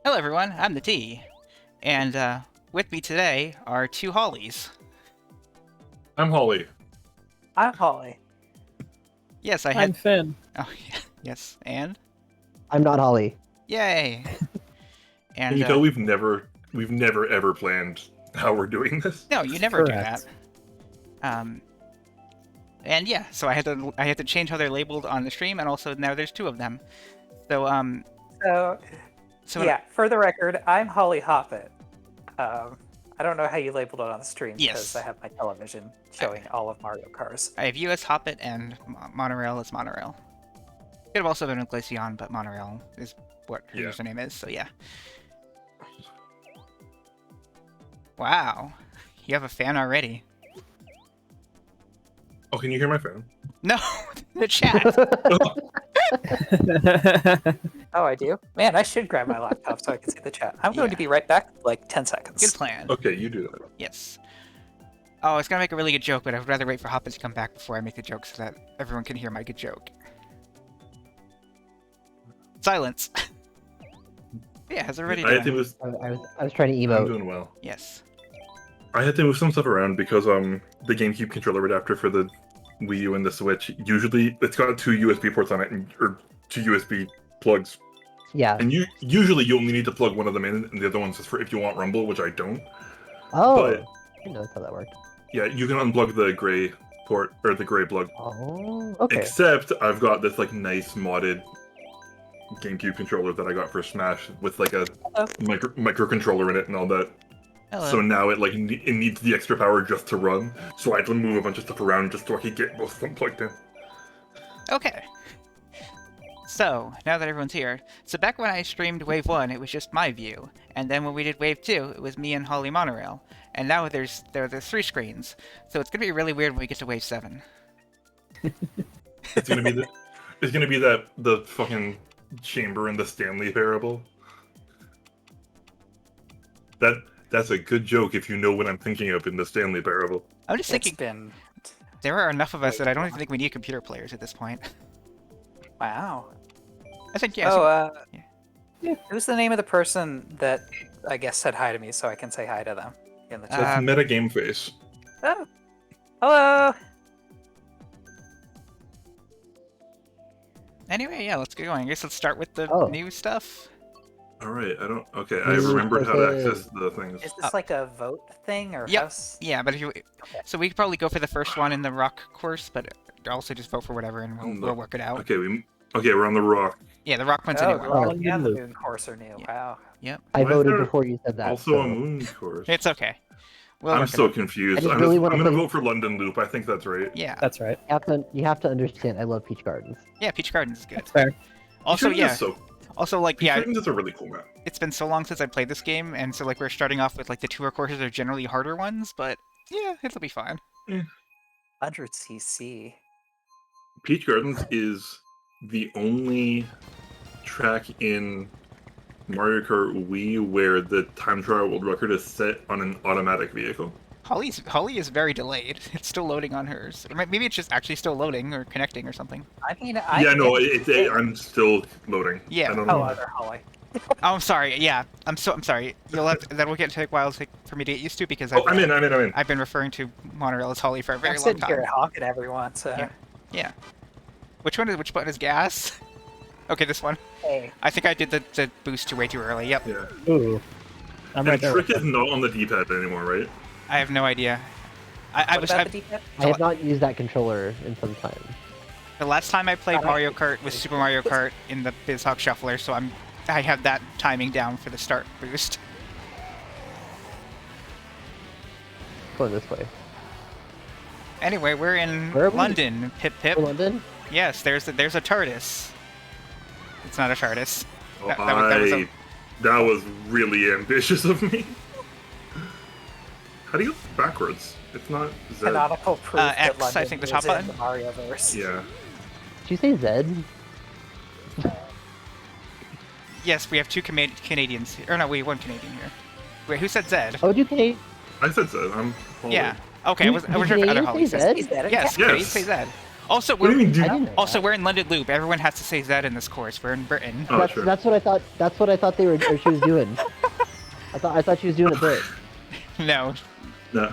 Hello everyone, I'm the T, and with me today are two Hollies. I'm Holly. I'm Holly. Yes, I I'm had. Finn. Oh, yeah, yes, and I'm not Holly. yay! And Can you tell we've never ever planned how we're doing this? no, you never do that. Correct. And yeah, so I had to change how they're labeled on the stream, and also now there's two of them. So So yeah, for the record, I'm Holly Hoppet. I don't know how you labeled it on the stream because Yes. I have my television showing all of Mario Cars. I have you as Hoppet and Monorail as Monorail. Could have also been a Glaceon, but Monorail is what her Yeah. username is. So yeah. Wow, you have a fan already. Oh, can you hear my fan? No, the chat. Oh, I do? Man, I should grab my laptop so I can see the chat. I'm going to be right back, like 10 seconds. Good plan. Okay, you do that. Yes. Oh, I was gonna make a really good joke, but I would rather wait for Hoppet to come back before I make the joke so that everyone can hear my good joke. Silence. Yeah, how's everybody I had to doing? move. I was trying to I'm emote. doing well. Yes. I had to move some stuff around because the GameCube controller adapter for the Wii U and the Switch usually it's got two USB ports on it or two USB plugs, Yeah. and usually you only need to plug one of them in, and the other one's just for if you want Rumble, which I don't. Oh, But I didn't know that's how that worked. yeah, you can unplug the gray port or the gray plug. Oh, okay. Except I've got this like nice modded GameCube controller that I got for Smash with like a microcontroller in it and all that. Hello. So now it it needs the extra power just to run. So I had to move a bunch of stuff around just so I could get both of them plugged in. Okay. So, now that everyone's here, so back when I streamed Wave 1, it was just my view, and then when we did Wave 2, it was me and Holly Monorail, and now there's three screens, so it's gonna be really weird when we get to Wave 7. It's gonna be the fucking chamber in the Stanley Parable. That's a good joke if you know what I'm thinking of in the Stanley Parable. I'm just It's thinking, been... there are enough of us that I don't even think we need computer players at this point. Wow. I think, yeah. Who's the name of the person that I guess said hi to me so I can say hi to them in the chat? That's meta game face. Oh. Hello! Anyway, yeah, let's get going. I guess let's start with the new stuff. All right, I remembered how to access the things. Is this like a vote thing or Yep. house? Yeah, but if you... So we could probably go for the first one in the rock course, but also just vote for whatever and we'll work it out. Okay, we're on the rock. Yeah, the rock one's Oh, anywhere. well, yeah, the moon course are new. Yeah. Wow. Yep. I Why is voted there before you said that. Also a moon course. It's okay. We'll I'm work it so out. confused. I just I'm really gonna wanna play- vote for London Loop. I think that's right. Yeah. That's right. You have to understand. I love Peach Gardens. Yeah, Peach Gardens is good. That's fair. Also, Peach yeah. Gardens Also, like, Peach yeah, Gardens is a really cool map. it's been so long since I played this game, and so, like, we're starting off with, like, the tour courses are generally harder ones, but, yeah, it'll be fine. 100cc. Peach Gardens is the only track in Mario Kart Wii where the time trial world record is set on an automatic vehicle. Holly is very delayed. It's still loading on hers. Or maybe it's just actually still loading or connecting or something. I mean, I'm still loading. Yeah. I don't Oh, know. other Holly. Oh, I'm sorry. Yeah, I'm sorry. That'll take a while for me to get used to because I'm in. I've been referring to Monorail as Holly for a very I'm long sitting time. here honking everyone, so... Yeah. Yeah. Which button is gas? Okay, this one. Hey. I think I did the boost way too early. Yep. Yeah. Ooh. I'm And right there. trick is not on the D-pad anymore, right? I have no idea. I What was about the D-pad? I have not used that controller in some time. the last time I played Oh. Mario Kart was Super Mario Kart in the BizHawk Shuffler, so I have that timing down for the start boost. Going this way. Anyway, we're in Where are we? London. Pip pip. London? Yes, there's a TARDIS. It's not a TARDIS. Oh, That was that was really ambitious of me. How do you go backwards? It's not Z. Canonical proof that X, I London think the is top in button. the Marioverse. Yeah. Did you say Zed? Yes, we have two Canadians. Or no, one Canadian here. Wait, who said Zed? Oh, do Canadian? I said Z. I'm Holly. Yeah. Okay, I was sure if other Canadians Holly say said. Zed? Is that a Yes, Yes. Canadians say Zed. Also, What do you mean? I didn't know also that. we're in London Loop. Everyone has to say Z in this course. We're in Britain. Oh, That's sure. that's what I thought. That's what I thought they were. Or she was doing. I thought she was doing a bit. No. No.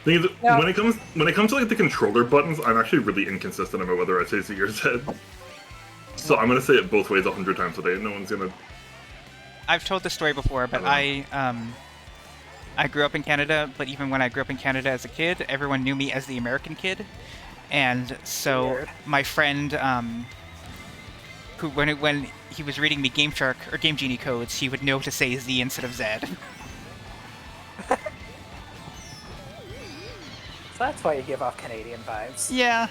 Thing is, No. when it comes to like the controller buttons, I'm actually really inconsistent about whether I say Z or Z. So I'm gonna say it both ways 100 times a day. No one's gonna. I've told this story before, but I grew up in Canada, but even when I grew up in Canada as a kid, everyone knew me as the American kid. And so Weird. my friend, who when he was reading me Game Shark or Game Genie codes, he would know to say Z instead of Z. So that's why you give off Canadian vibes. Yeah.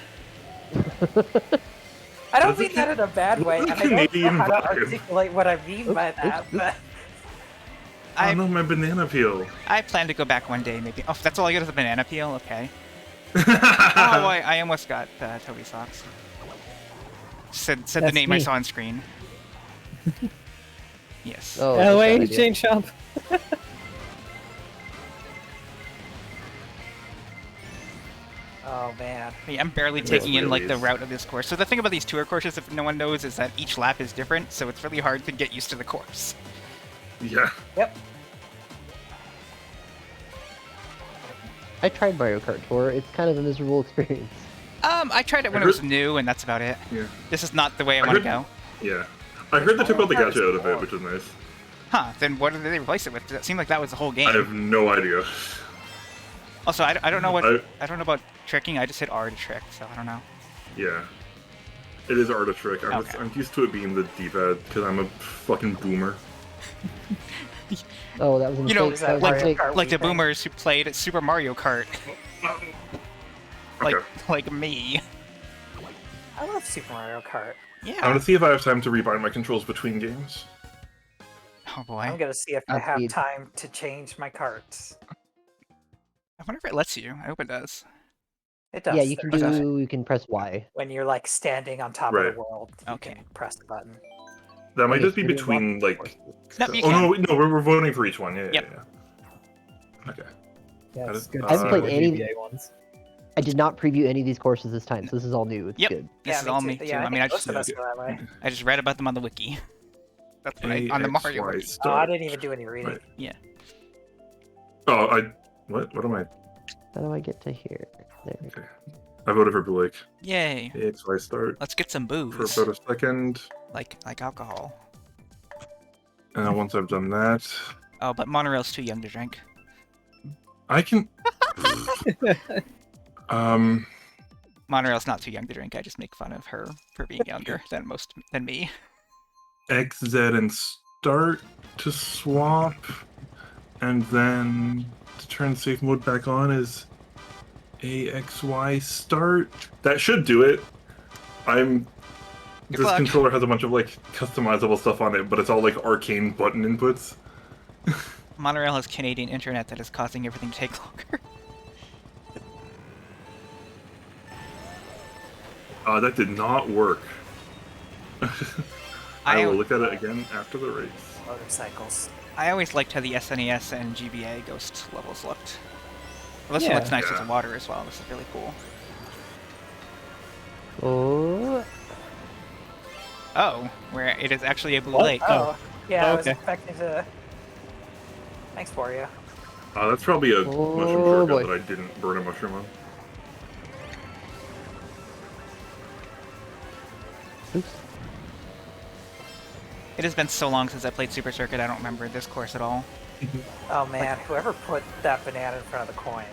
I don't What is mean it? that in a bad way, What and is I don't know Canadian how to vibe? articulate what I mean by that, but Oh no, my banana peel. I plan to go back one day, maybe. Oh, that's all I got is a banana peel? Okay. Oh, I almost got Toby Socks. Said the That's name I me. saw on screen. Yes. Oh, that's a LA bad idea. Chain Shop. oh man. I mean, I'm barely Yes, taking in like the really. route of this course. So the thing about these tour courses, if no one knows, is that each lap is different, so it's really hard to get used to the course. Yeah. Yep. I tried Mario Kart Tour. It's kind of a miserable experience. I tried it when I it was heard- new, and that's about it. Yeah. This is not the way I I want to heard- go. Yeah. I heard they took all the gacha out of it, which is nice. Huh? Then what did they replace it with? It seemed like that was the whole game. I have no idea. Also, I don't know what I- I don't know about tricking. I just hit R to trick, so I don't know. Yeah. It is art of trick. Okay. I'm used to it being the D-pad because I'm a fucking boomer. Oh, that was a You know, mistake. That was a Mario mistake. Kart Like the thing. boomers who played Super Mario Kart, Okay. like me. I love Super Mario Kart. I'm Yeah. gonna see if I have time to rebind my controls between games. Oh I'm boy. gonna see if I have Godspeed. time to change my carts. I wonder if it lets you. I hope it does. It does. Yeah, you can There's a- do. You can press Y. when you're like standing on top of Right. the world. You Okay. can press the button. That might Okay, just be so we between want- like. No, you Oh can. no, we're voting for each one. Yeah, Yep. yeah. Okay. Yeah, That it's is- good. I to haven't see played all the any- GBA ones. I did not preview any of these courses this time, so this is all new. It's Yep. good. This is all me too. Yeah, I mean, think I most just of us are that way. I just read about them on the wiki. That's what I, on the Mario AXY wiki. Oh, I start. didn't even do any reading. Right. Oh, what am I? How do I get to here? There we go. Okay. I voted for Blake. Yay! AXY start Let's get some for booze, about a second, like alcohol. and then once I've done that, Oh, but monorail's too young to drink. I can. Monorail's not too young to drink. I just make fun of her for being younger than me. XZ and start to swap, and then to turn safe mode back on is AXY start. That should do it. Good This luck. controller has a bunch of like customizable stuff on it, but it's all like arcane button inputs. Monorail has Canadian internet that is causing everything to take longer. That did not work. I I- will look at it again after the race. Motorcycles. I always liked how the SNES and GBA Ghost levels looked. Well, this one Yeah. looks nice with Yeah. the water as well. This is really cool. Oh, Oh, where it is actually a blue Oh, lake. Oh, yeah, I was okay. expecting to. Thanks for you. That's probably a Oh, mushroom shortcut boy. that I didn't burn a mushroom on. oops. It has been so long since I played Super Circuit, I don't remember this course at all. Oh man, whoever put that banana in front of the coin.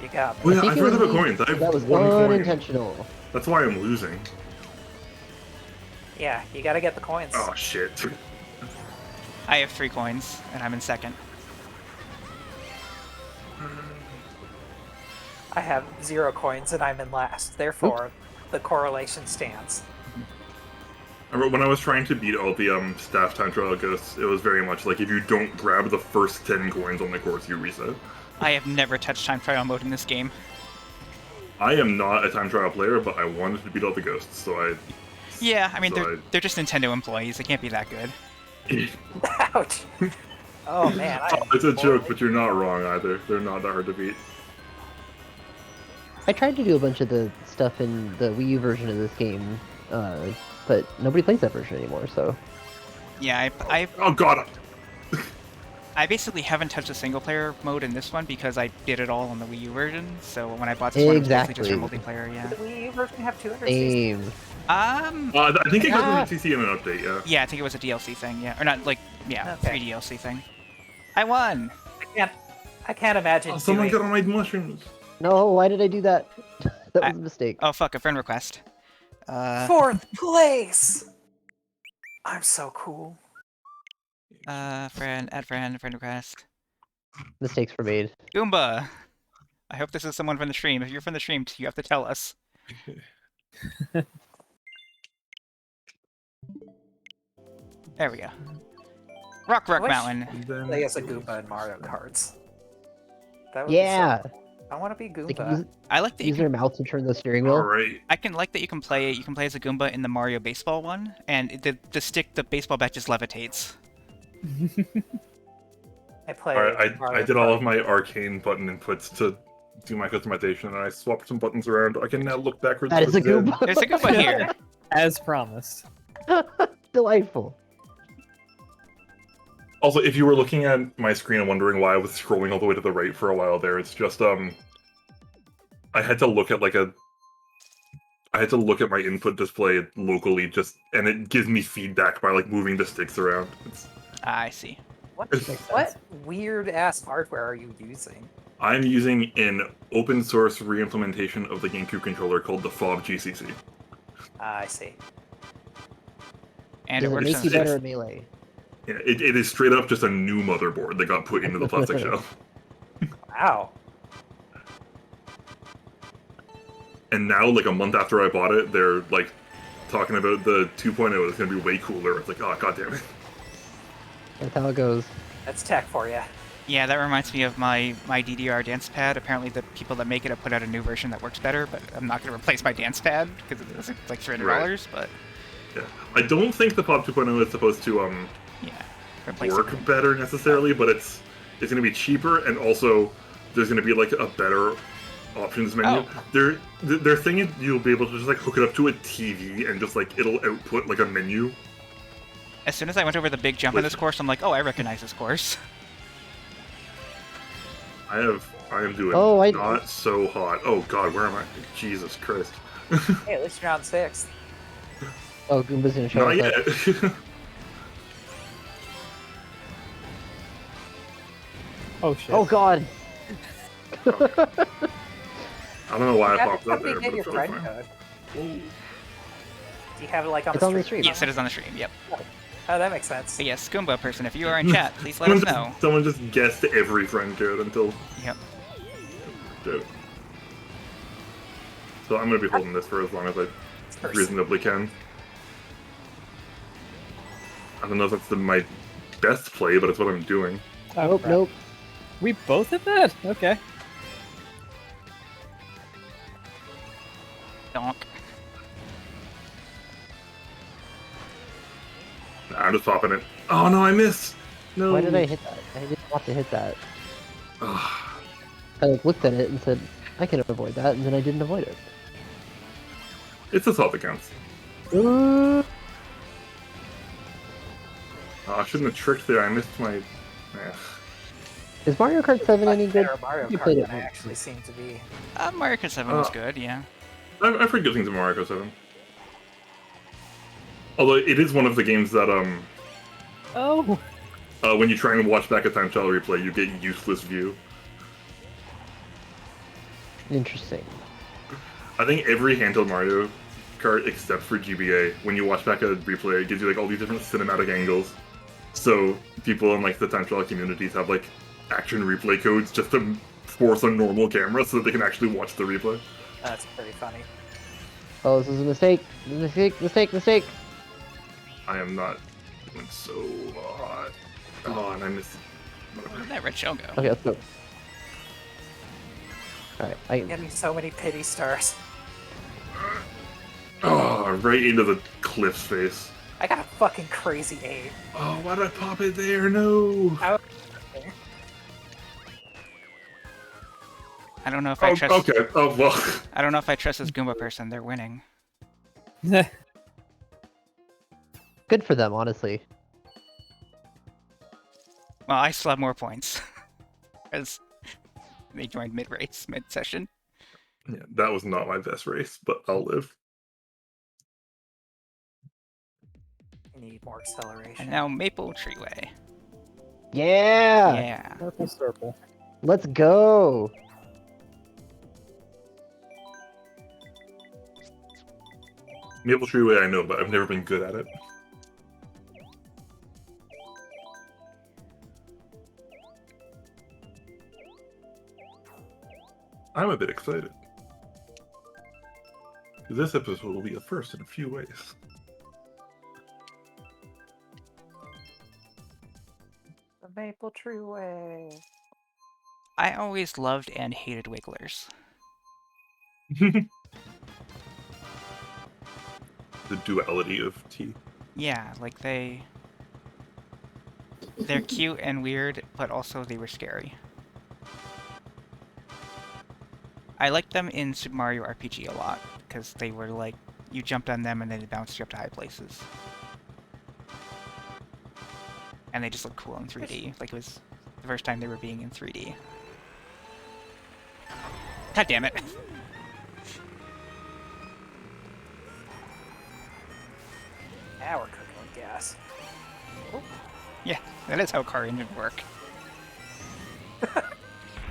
You got Oh me. yeah, I think I've it heard was of the me. coins. I have That was one coin. unintentional. That's why I'm losing. Yeah, you gotta get the coins. Oh shit. I have 3 coins, and I'm in second. I have 0 coins and I'm in last. Therefore, the correlation stands. I remember when I was trying to beat all the staff time trial ghosts, it was very much like if you don't grab the first 10 coins on the course, you reset. I have never touched time trial mode in this game. I am not a time trial player, but I wanted to beat all the ghosts, so I. Yeah, I mean, So they're just Nintendo employees. They can't be that good. Ouch. Oh man, I am It's a joke, horrible. but you're not wrong either. They're not that hard to beat. I tried to do a bunch of the stuff in the Wii U version of this game, but nobody plays that version anymore. So Yeah, Oh god! I basically haven't touched a single player mode in this one because I did it all on the Wii U version. So when I bought this one, it was basically just for multiplayer. Yeah. Did the Wii U version have 200 cc? same. I think it got 100cc in an update, yeah. Yeah, I think it was a DLC thing. Yeah, or not like Okay. 3 DLC thing. I won. I can't imagine. Oh, someone doing... got on my mushrooms. No, why did I do that? That was a mistake. Oh fuck, a friend request. 4th place. I'm so cool. Friend request. Mistakes were made. Goomba. I hope this is someone from the stream. If you're from the stream, you have to tell us. There we go. Rock Mountain. Play as a Goomba in Mario Karts. That would Yeah. be so... I want to be They can Goomba. use, I like that you use their can, mouth to turn the steering wheel. Alright. I can like that you can play as a Goomba in the Mario baseball one, and the baseball bat just levitates. I play. Alright, Mario I did all Kart. of my arcane button inputs to do my customization, and I swapped some buttons around. I can now look backwards. That is a towards the Goomba. There's a Goomba here. As promised. Delightful. Also, if you were looking at my screen and wondering why I was scrolling all the way to the right for a while there, it's just I had to look at my input display locally, and it gives me feedback by like moving the sticks around. I see. What weird ass hardware are you using? I'm using an open source re-implementation of the GameCube controller called the FOB GCC. I see. And Does it it works make on you better six. at Melee? Yeah, it is straight up just a new motherboard that got put into the plastic shell. Wow. And now, like a month after I bought it, they're like talking about the 2.0 is going to be way cooler. It's like, oh god damn it. That's how it goes. That's tech for you. Yeah, that reminds me of my DDR dance pad. Apparently, the people that make it have put out a new version that works better, but I'm not going to replace my dance pad because it's like $300. Right. But Yeah, I don't think the POP 2.0 is supposed to yeah, replace work it. better necessarily, but it's going to be cheaper, and also there's going to be like a better options menu. Oh. Their thing is you'll be able to just like hook it up to a TV and just like it'll output like a menu. As soon as I went over the big jump in this course, I'm like, oh, I recognize this course. I am doing not so hot. Oh god, where am I? Jesus Christ. Hey, at least you're on 6th. Oh, Goomba's gonna show Not us. yet. Oh shit. Oh god. I don't know why I popped that How do there, you but get your it's friend fine. code? Do you have it like on It's the on the stream? stream. Yes, it is on the stream. Yep. Oh, that makes sense. But yes, Goomba person, if you are in chat, please let us know. Someone just guessed every friend code until. Yep. Dude. So I'm gonna be holding this for as long as I reasonably can. I don't know if that's my best play, but it's what I'm doing. Oh, Nope, crap. nope. We both did that? Okay. Donk. Nah, I'm just popping it. Oh no, I missed! No. Why did I hit that? I didn't want to hit that. Ugh. I like looked at it and said, I can avoid that, and then I didn't avoid it. It's the thought that counts. I shouldn't have tricked there. I missed my. Is Mario Kart 7 any good? Better Mario You Kart played than it I once. actually seem to be. Mario Kart 7 was good, yeah. I've heard good things of Mario Kart 7. Although it is one of the games that Oh. when you try and watch back a time trial replay, you get useless view. Interesting. I think every handheld Mario Kart except for GBA, when you watch back a replay, it gives you like all these different cinematic angles. So people in like the time trial communities have like action replay codes just to force a normal camera so that they can actually watch the replay. That's pretty funny. Oh, this is a mistake. Mistake. I am not doing so hot. Oh, and I missed. Where did that red shell go? Okay, let's go. Alright, Getting so many pity stars. Oh, right into the cliff's face. I got a fucking crazy 8. Oh, why did I pop it there? No. How? I don't know if I trust. Okay. Oh well. I don't know if I trust this Goomba person. They're winning. Good for them, honestly. Well, I still have more points because they joined mid-race, mid-session. Yeah, that was not my best race, but I'll live. Need more acceleration. And now Maple Treeway. Yeah! Yeah. Purple circle. Let's go! Maple Treeway, I know, but I've never been good at it. I'm a bit excited. This episode will be a first in a few ways. The Maple Tree Way. I always loved and hated Wigglers. The duality of tea. Yeah, like they're cute and weird, but also they were scary. I liked them in Super Mario RPG a lot, because they were like, you jumped on them and then they bounced you up to high places. And they just looked cool in 3D, like it was the first time they were being in 3D. God damn it. Now we're cooking with gas. Oh, Yeah, that is how car engines work.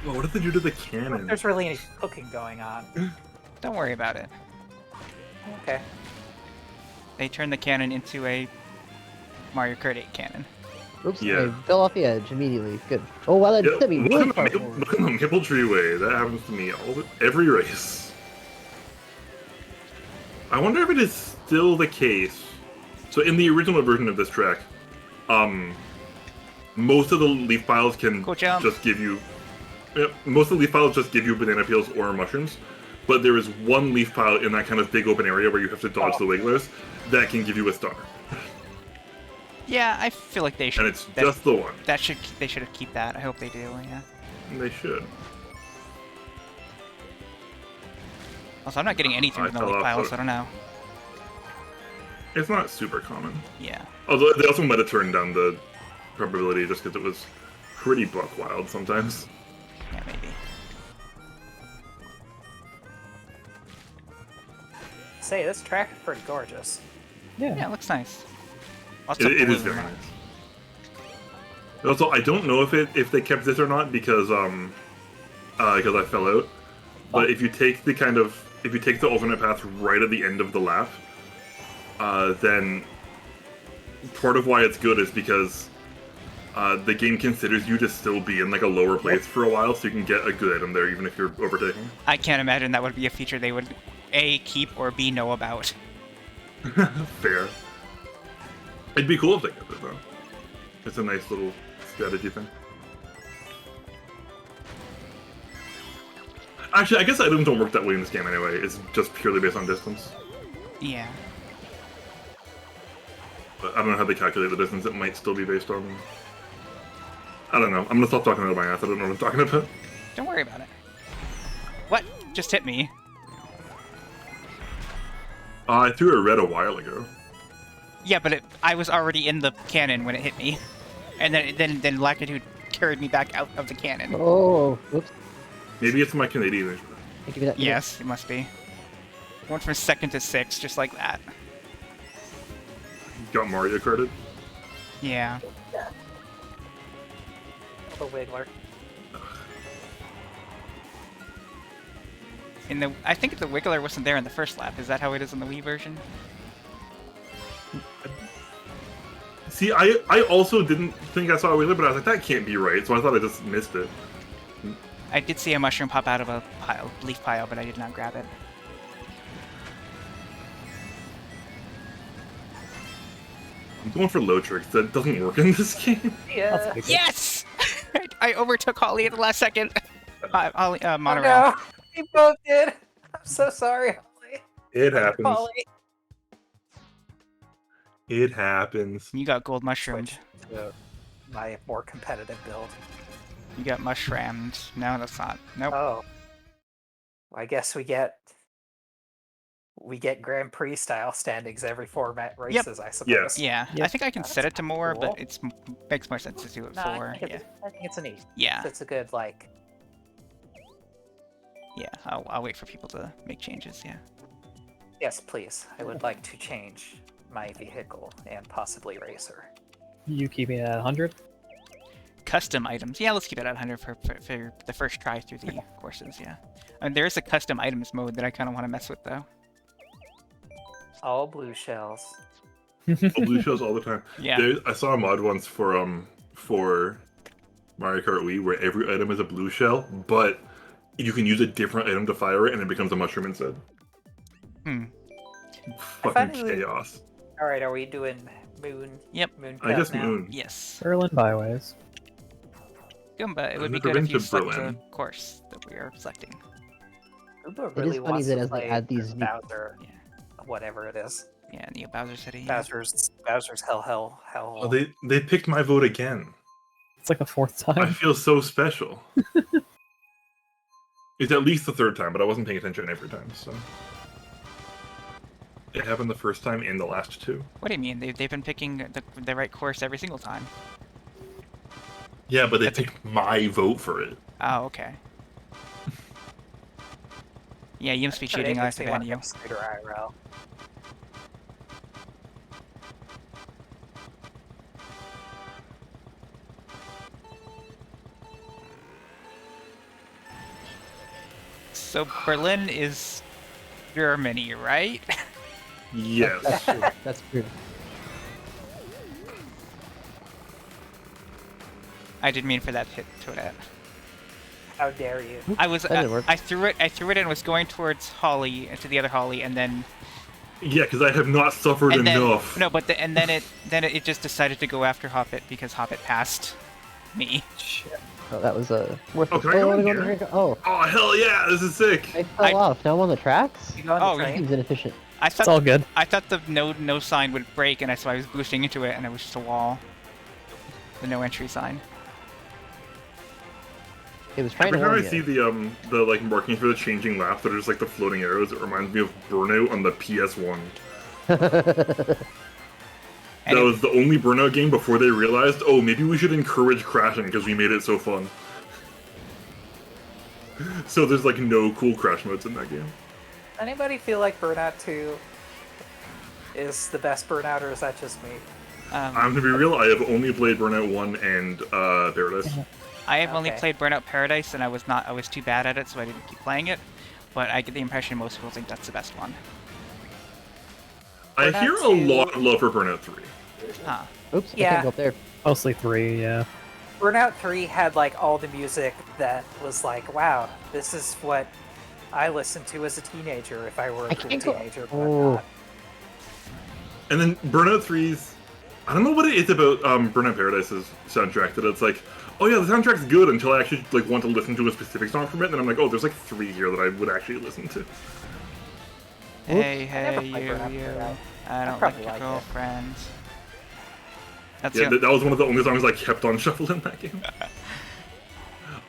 Well, what did they do to the cannon? there's really any cooking going on. Don't worry about it. Okay. They turned the cannon into a Mario Kart 8 cannon. Oops, Yeah. I fell off the edge immediately. Good. Oh, wow, that Yep, sent me really far look forward. at the Maple Treeway. That happens to me every race. I wonder if it is still the case. So in the original version of this track, most of the leaf piles can Cool jump. just give you. Yep, most of the leaf piles just give you banana peels or mushrooms, but there is one leaf pile in that kind of big open area where you have to dodge the wigglers that can give you a star, Yeah, I feel like they should. and it's just the one. They should keep that. I hope they do. Yeah. And they should. Also, I'm not getting anything I from the fell leaf off piles. the- I don't know. It's not super common. Yeah. Although they also might have turned down the probability just because it was pretty buck wild sometimes. Yeah, maybe. Say, this track is pretty gorgeous. Yeah. Yeah, it looks nice. Lots of It blue is very in nice. it. Also, I don't know if they kept this or not because I fell out. But if you take the alternate path right at the end of the lap, then part of why it's good is because the game considers you to still be in like a lower place for a while, so you can get a good item there even if you're overtaking. I can't imagine that would be a feature they would A, keep, or B, know about. Fair. It'd be cool if they kept it though. It's a nice little strategy thing. Actually, I guess items don't work that way in this game anyway. It's just purely based on distance. Yeah. But I don't know how they calculate the distance. It might still be based on... I don't know. I'm gonna stop talking out of my ass. I don't know what I'm talking about. Don't worry about it. What? Just hit me. I threw a red a while ago. Yeah, but I was already in the cannon when it hit me. And then Lackitude carried me back out of the cannon. Oh, whoops. Maybe it's my Canadian. Hey, give me that. Yes, it must be. Went from 2nd to 6th, just like that. Got Mario Karted. Yeah. The Wiggler. I think the Wiggler wasn't there in the first lap. Is that how it is in the Wii version? See, I also didn't think I saw a Wheeler, but I was like, that can't be right, so I thought I just missed it. I did see a mushroom pop out of a leaf pile, but I did not grab it. I'm going for low tricks. That doesn't work in this game. Yeah. Yes! I overtook Holly at the last second. Holly, Oh, monorail. no. We both did. I'm so sorry, Holly. It happens. Holly. It happens. You got gold mushroomed. Switch to my more competitive build. You got mushroomed. No, that's not. Nope. Oh. I guess we get Grand Prix style standings every 4 races, I suppose. Yeah, I Yep. think I can That's set it to kinda more, cool. but it's makes more sense to do it No, 4. I think Yeah, it's a neat. yeah, It's a good like. yeah. I'll wait for people to make changes. Yeah. Yes, please. I would like to change my vehicle and possibly racer. You keeping it at 100? Custom items. Yeah, let's keep it at 100 for the first try through the courses. Yeah, and there is a custom items mode that I kind of want to mess with though. All blue shells. Blue shells all the time. Yeah. I saw a mod once for Mario Kart Wii where every item is a blue shell, but you can use a different item to fire it, and it becomes a mushroom instead. Hmm. Fucking finally- chaos. All right, are we doing moon? Yep. Moon. I guess now? Moon. Yes. Berlin byways. Goomba, it would I've be never good if been you to select Berlin. the course that we are selecting. Goomba It is really funny wants that to as they play add these new- Bowser, Yeah. whatever it is. Yeah, Neo Bowser City. Yeah. Bowser's hell. Oh, they picked my vote again. It's like the 4th I time. feel so special. It's at least the 3rd time, but I wasn't paying attention every time, so. It happened the first time and the last 2. What do you mean? They've been picking the right course every single time. Yeah, but they That's a- picked my vote for it. Oh, okay. Yeah, you must be cheating. I have to ban you. Scooter IRL. So Berlin is Germany, right? Yes. That's true. That's true. I didn't mean for that hit to that. How dare you? I was That didn't work. I threw it and was going towards Holly to the other Holly, and then Yeah, because I have not suffered and then enough. no, but then it just decided to go after Hoppet because Hoppet passed me. Shit. Oh, that was a worth. Oh, can I go in here? Oh, Oh, hell yeah, this is sick. I fell off. Now I'm on the tracks. You go on the Oh, train? Seems inefficient. I It's all thought good. the no sign would break, and so I was boosting into it, and it was just a wall. The no entry sign. It was trying Every to time warn I see you. the like markings for the changing laps that are just like the floating arrows, it reminds me of Burnout on the PS1. That And was the only Burnout game before they realized, oh, maybe we should encourage crashing because we made it so fun. So there's like no cool crash modes in that game. Anybody feel like Burnout 2 is the best Burnout, or is that just me? I'm gonna be real, I have only played Burnout 1 and Paradise. I have only Okay. played Burnout Paradise, and I was too bad at it, so I didn't keep playing it. But I get the impression most people think that's the best one. I Burnout hear a 2 lot of love for Burnout 3. Huh. Oops, I Yeah. can't go up there. Mostly 3, yeah. Burnout 3 had like all the music that was like, wow, this is what I listened to as a teenager if I were a I true can't go- teenager, but Oh. not. And then Burnout 3's... I don't know what it is about Burnout Paradise's soundtrack that it's like, oh yeah, the soundtrack's good until I actually like want to listen to a specific song from it, and then I'm like, oh, there's like 3 here that I would actually listen to. Hey, never hey, played you, Burnout you. Paradise. I don't like probably your like it. girlfriend. That's Yeah, the that was one of the only songs I kept on shuffle in that game.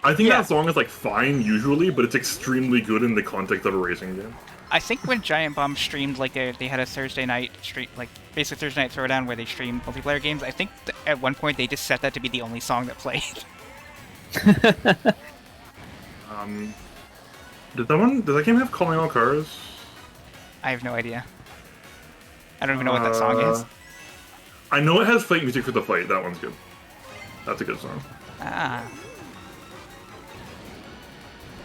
I think Yeah. that song is like fine usually, but it's extremely good in the context of a racing game. I think when Giant Bomb streamed, like they had a Thursday night stream, like basically Thursday night throwdown where they streamed multiplayer games. I think at one point they just set that to be the only song that played. Does that game have Calling All Cars? I have no idea. I don't even know what that song is. I know it has fight music for the fight. That one's good. That's a good song. Ah,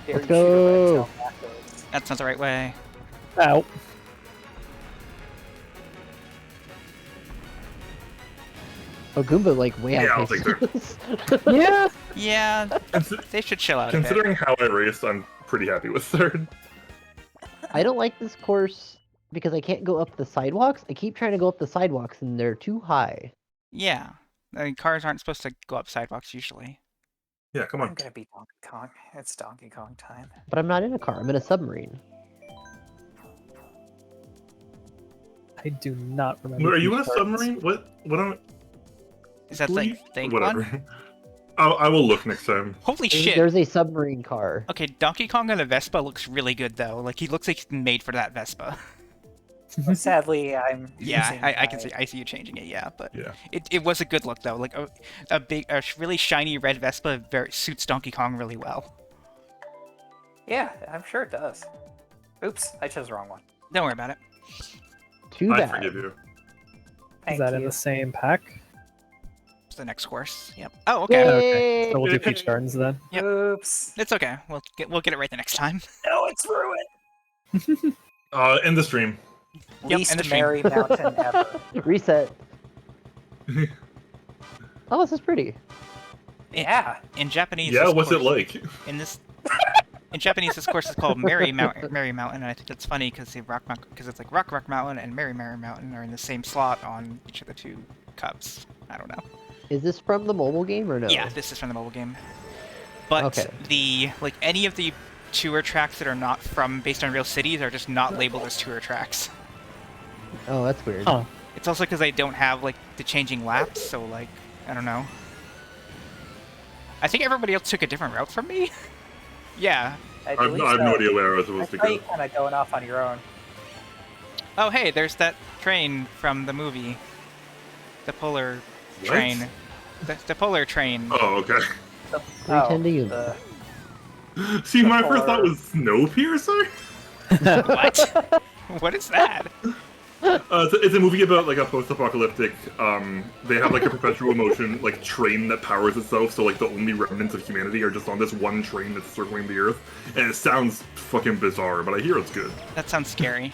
Dare Let's you shoot a red go. tail backwards. that's not the right way. Ow. Oh, Goomba, like, way Yeah, I'll outpaces take us. Yeah. Yeah, Consi- they should chill out a bit. Considering how I raced, I'm pretty happy with third. I don't like this course because I can't go up the sidewalks. I keep trying to go up the sidewalks and they're too high. Yeah, I mean, cars aren't supposed to go up sidewalks usually. Yeah, come I'm on. gonna be Donkey Kong. It's Donkey Kong time. But I'm not in a car. I'm in a submarine. I do not remember. Are you in a these parts. submarine? What? What? Is that Who are like you- thing Whatever. one? I will look next time. Holy shit! There's a submarine car. Okay, Donkey Kong on a Vespa looks really good though. Like he looks like he's made for that Vespa. Sadly, I'm Yeah, using I can my- see. I see you changing it. Yeah, but Yeah. it was a good look though. Like a really shiny red Vespa very suits Donkey Kong really well. Yeah, I'm sure it does. Oops, I chose the wrong one. Don't worry about it. Too I bad. forgive you. Thank Is that you. in the same pack? It's the next course. Yep. Oh, okay. Yay! Okay. So we'll do Peach Gardens then. Yep. Oops. It's okay. We'll get it right the next time. No, it's ruined. End the stream. Yep, Least end the stream. merry mountain ever. Reset. Oh, this is pretty. Yeah. In Japanese. Yeah, this what's it course- like? In this. In Japanese, this course is called Merry Mountain, and I think it's funny because it's like Rock Mountain and Merry Mountain are in the same slot on each of the two cups. I don't know. Is this from the mobile game or no? Yeah, this is from the mobile game. But Okay. any of the tour tracks that are not based on real cities are just not labeled as tour tracks. Oh, that's weird. Huh. It's also because I don't have like the changing laps, so like I don't know. I think everybody else took a different route from me. Yeah. I I have no idea where I was supposed to I go. you kind of going off on your own. Oh hey, there's that train from the movie. The polar What? train. The polar train. Oh, okay. Pretending you- the- See, my The first thought polar- was Snowpiercer. What? What is that? It's a movie about like a post-apocalyptic. They have like a perpetual motion like train that powers itself. So like the only remnants of humanity are just on this one train that's circling the Earth, and it sounds fucking bizarre, but I hear it's good. That sounds scary.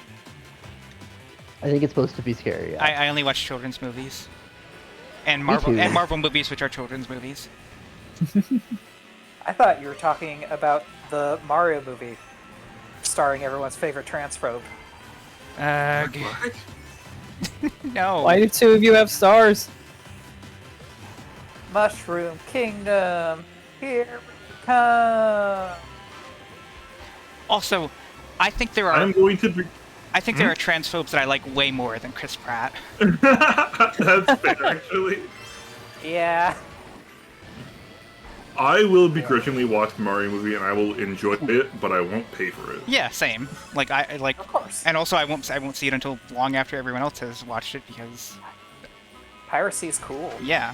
I think it's supposed to be scary. Yeah. I only watch children's movies. And Me too. Marvel movies, which are children's movies. I thought you were talking about the Mario movie, starring everyone's favorite transphobe. What? No. Why do two of you have stars? Mushroom Kingdom, here we come. Also, I think there I'm are going to be. there are transphobes that I like way more than Chris Pratt. That's fair, actually. Yeah. I will begrudgingly watch the Mario movie and I will enjoy it, but I won't pay for it. Yeah, same. Like I like, Of course. and also I won't see it until long after everyone else has watched it because Piracy is cool. yeah,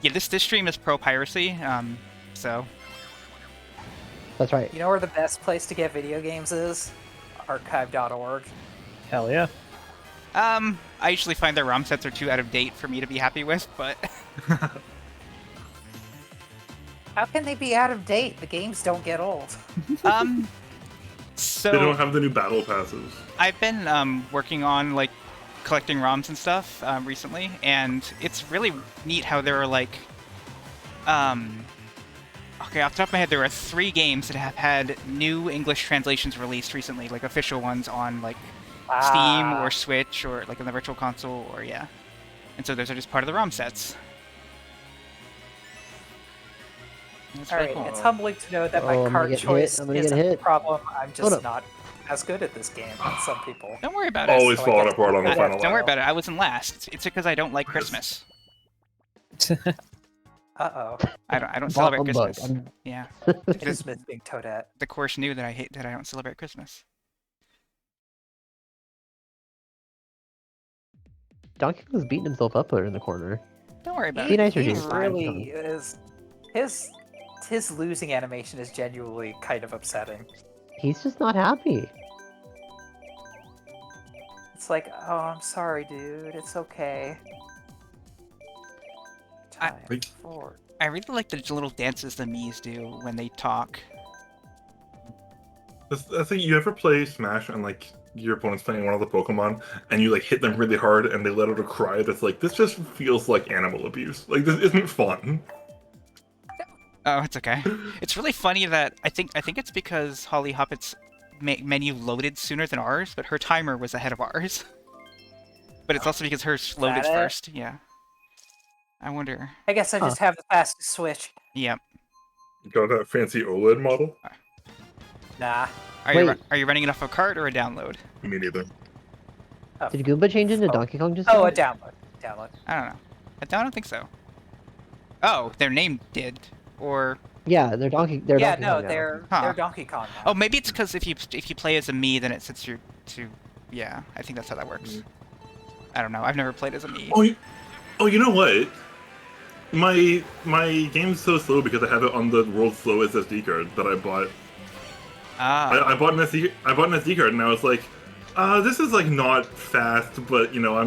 this stream is pro piracy. So That's right. You know where the best place to get video games is? Archive.org. Hell yeah. I usually find their ROM sets are too out of date for me to be happy with, but How can they be out of date? The games don't get old. so They don't have the new battle passes. I've been working on like collecting ROMs and stuff recently, and it's really neat how there are like okay, off the top of my head, there are 3 games that have had new English translations released recently, like official ones on like Steam or Switch or like in the Virtual Console or yeah. And so those are just part of the ROM sets. That's really Alright, cool. it's humbling to know that my Oh, I'm gonna card get hit, choice I'm gonna get isn't the hit. problem. I'm Hold just up. not as good at this game as some people. Don't worry about it. Always So I falling guess- apart on the Uh, final Don't worry lap. about it. I wasn't last. It's because I don't like Christmas. Uh-oh. I don't celebrate Humbug. Christmas. Yeah. Christmas being Toadette. The course knew that I don't celebrate Christmas. Donkey Kong's beating himself up there in the corner. Don't worry about Be it. nice or He just really is. His losing animation is genuinely kind of upsetting. He's just not happy. It's like, oh, I'm sorry, dude. It's okay. Time Like- for I really like the little dances the Mii's do when they talk. I think you ever play Smash and like your opponent's playing one of the Pokemon and you like hit them really hard and they let out a cry that's like, this just feels like animal abuse. Like this isn't fun. Oh, it's okay. It's really funny that I think it's because Holly Hoppet's menu loaded sooner than ours, but her timer was ahead of ours. But it's also because hers loaded that it? first. Yeah. I wonder. I guess I just have the fastest Switch. Yep. Got that fancy OLED model? Nah. Wait. Are you running it off a cart or a download? Me neither. Oh, Did Goomba change into Oh. Donkey Kong just oh now? a download. Download. I don't know. I don't think so. Oh, their name did, or Yeah, they're Donkey. They're Yeah, Donkey no, Kong now. they're Huh. Donkey Kong now. oh, maybe it's because if you play as a me, then it sets you to. Yeah, I think that's how that works. I don't know. I've never played as a me. Oh, you know what? My game's so slow because I have it on the world's slowest SD card that I bought. Ah. I bought an SD card, and I was like, this is like not fast, but you know,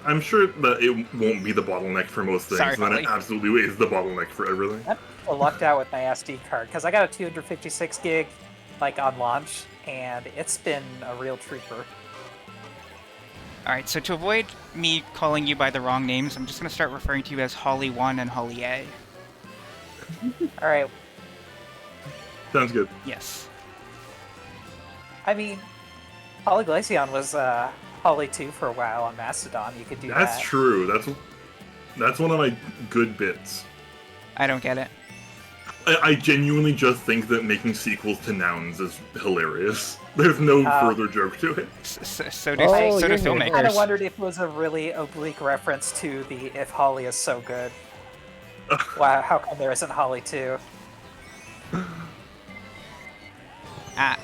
I'm sure that it won't be the bottleneck for most things. Sorry, and then it Holly. absolutely is the bottleneck for everything. I'm lucked out with my SD card because I got a 256 gig like on launch, and it's been a real trooper. Alright, so to avoid me calling you by the wrong names, I'm just going to start referring to you as Holly 1 and Holly A. All right, Sounds good. Yes. I mean, Polyglaceon was Holly 2 for a while on Mastodon. You could do that. That's true. That's one of my good bits. I don't get it. I genuinely just think that making sequels to nouns is hilarious. There's no further joke to it. So do, Oh, so do you're here. I kind of filmmakers. wondered if it was a really oblique reference to the "If Holly is so good." Wow, how come there isn't Holly 2? Ah.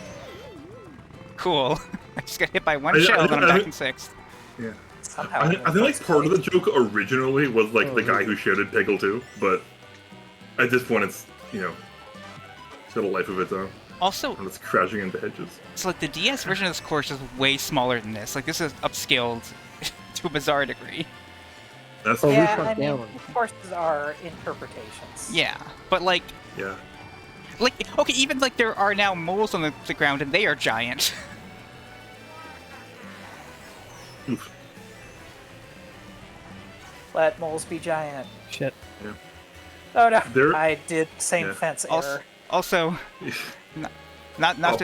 Cool. I just got hit by one shell, and I'm back in 6th. Yeah. Somehow. I think like part of the joke originally was like the guy who shouted Peggle 2, but at this point it's, you know, it's got a life of its own. Also, And it's crashing into hedges. so like the DS version of this course is way smaller than this. Like this is upscaled to a bizarre degree. That's Oh, we Yeah, shrunk I mean, down. the courses are interpretations. Yeah, but like, yeah. okay, even like there are now moles on the ground and they are giant. Oof. Let moles be giant. Shit. Oh no, There- I did same Yeah. fence Also, error. also not Oh.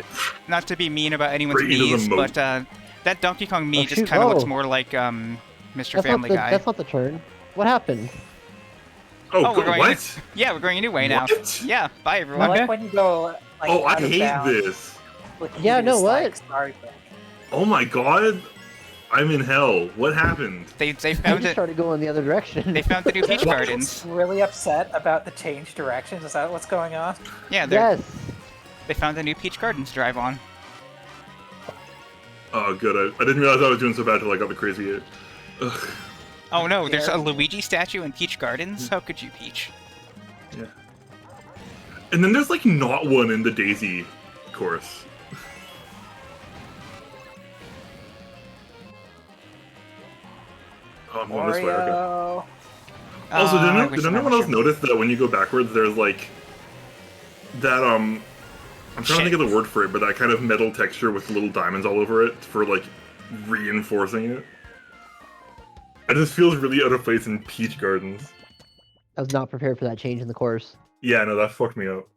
not to be mean about anyone's Straight into the me's, moat. but that Donkey Kong me Oh, just shoot, kind of looks whoa. more like Mr. That's Family not the, Guy. That's not the turn. What happened? Oh, we're going what? Yeah, we're going a new way now. What? Yeah, bye I everyone. like when you go like Oh, I out of hate bounds this. with Yeah, you no, just, what? like, sorry, but- Oh my god. I'm in hell. What happened? They I found just it. started going the other direction. They found the new Peach Everyone's Gardens. really upset about the change directions. Is that what's going on? Yeah, Yes. they found the new Peach Gardens drive on. Oh, good. I didn't realize I was doing so bad till I got the crazy hit. Ugh. Oh no, there's a Yeah. Luigi statue in Peach Gardens? How could you, Peach? Yeah. And then there's like not one in the Daisy course. Oh, I'm going this way. Okay. Oreo. Also, I did wish I anyone had else a notice that when you go backwards, there's like that I'm trying to think of the word for it, but that kind of metal texture with little diamonds all over it for like reinforcing it. It just feels really out of place in Peach Gardens. I was not prepared for that change in the course. Yeah, no, that fucked me up.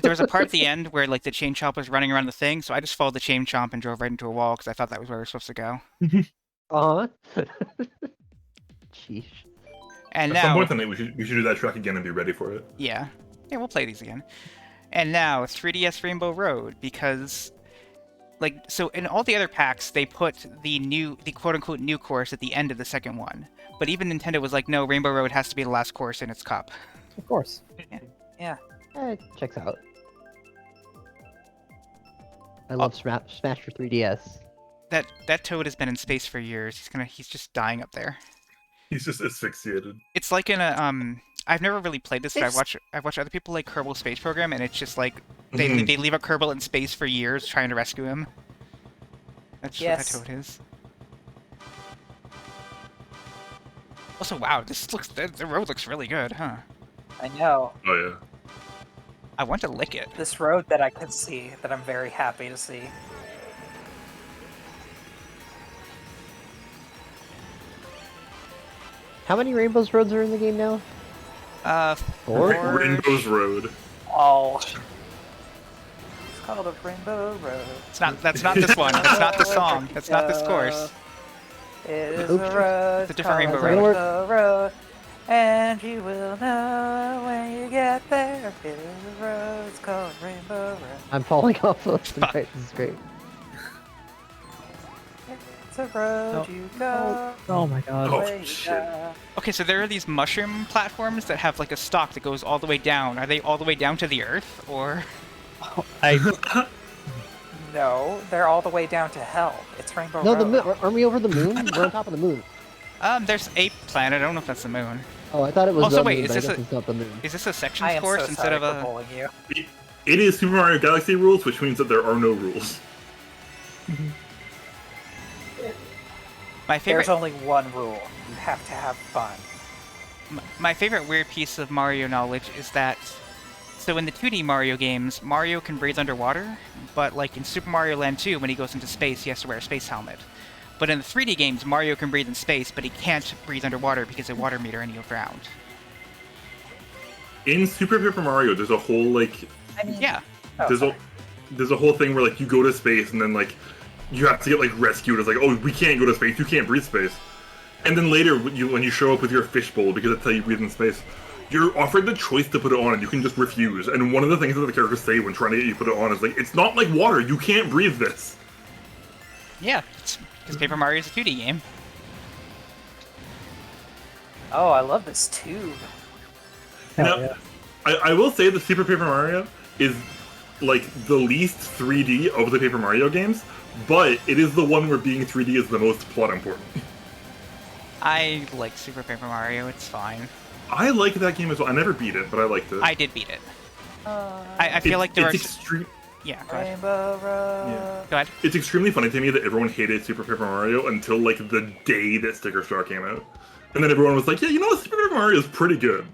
There was a part at the end where like the chain chomp was running around the thing, so I just followed the chain chomp and drove right into a wall because I thought that was where we were supposed to go. Uh-huh. Sheesh. And At some now, point tonight, we should do that track again and be ready for it. yeah, we'll play these again. And now 3DS Rainbow Road because, like, so in all the other packs they put the quote-unquote new course at the end of the second one, but even Nintendo was like, no, Rainbow Road has to be the last course in its cup. Of course. Checks out. I love Smash for 3DS. That Toad has been in space for years. He's just dying up there. He's just asphyxiated. It's like in a I've never really played this, but It's- I've watched other people like Kerbal Space Program, and it's just like they Mhm. they leave a Kerbal in space for years trying to rescue him. That's Yes. what that Toad is. Also, wow, the road looks really good, huh? I know. Oh yeah. I want to lick it. This road that I can see, that I'm very happy to see. How many Rainbows Roads are in the game now? Four. Rainbow's Road. Oh. It's called a Rainbow Road. That's not this one. That's not the song. That's not this course. It is Oops. a road. It's a different called Rainbow Road. Rainbow Road. And you will know when you get there. It is a road. It's called Rainbow Road. I'm falling off left and right. This is great. It's a road you go. Oh my god. Oh, away you shit. go. Okay, so there are these mushroom platforms that have like a stalk that goes all the way down. Are they all the way down to the earth, or? I No, they're all the way down to hell. It's Rainbow No, Road. aren't we over the moon? We're on top of the moon. There's a planet. I don't know if that's the moon. Oh, I thought it was Also, the wait, moon, is but I this guess a- it's not the moon. Is this a sections I am course so instead sorry of for a? bullying you. It is Super Mario Galaxy rules, which means that there are no rules. My favorite. There's only one rule. You have to have fun. My favorite weird piece of Mario knowledge is that, so in the 2D Mario games, Mario can breathe underwater, but like in Super Mario Land 2, when he goes into space, he has to wear a space helmet. But in the 3D games, Mario can breathe in space, but he can't breathe underwater because of water meter and he'll drown. In Super Paper Mario, there's a whole like I mean, Yeah. oh, there's sorry. there's a whole thing where like you go to space and then like you have to get like rescued. It's like, oh, we can't go to space. You can't breathe space. And then later, when you show up with your fishbowl because that's how you breathe in space, you're offered the choice to put it on, and you can just refuse. And one of the things that the characters say when trying to get you to put it on is like, it's not like water. You can't breathe this. Yeah, because Paper Mario is a 2D game. Oh, I love this tube. hell Now, yeah. I will say the Super Paper Mario is like the least 3D of the Paper Mario games, but it is the one where being 3D is the most plot important. I like Super Paper Mario, it's fine. I like that game as well. I never beat it, but I liked it. I did beat it. I feel like there are... it's extreme. Yeah, go ahead. Rainbow Road. Yeah. Go ahead. It's extremely funny to me that everyone hated Super Paper Mario until like the day that Sticker Star came out, and then everyone was like, "Yeah, you know what? Super Paper Mario is pretty good."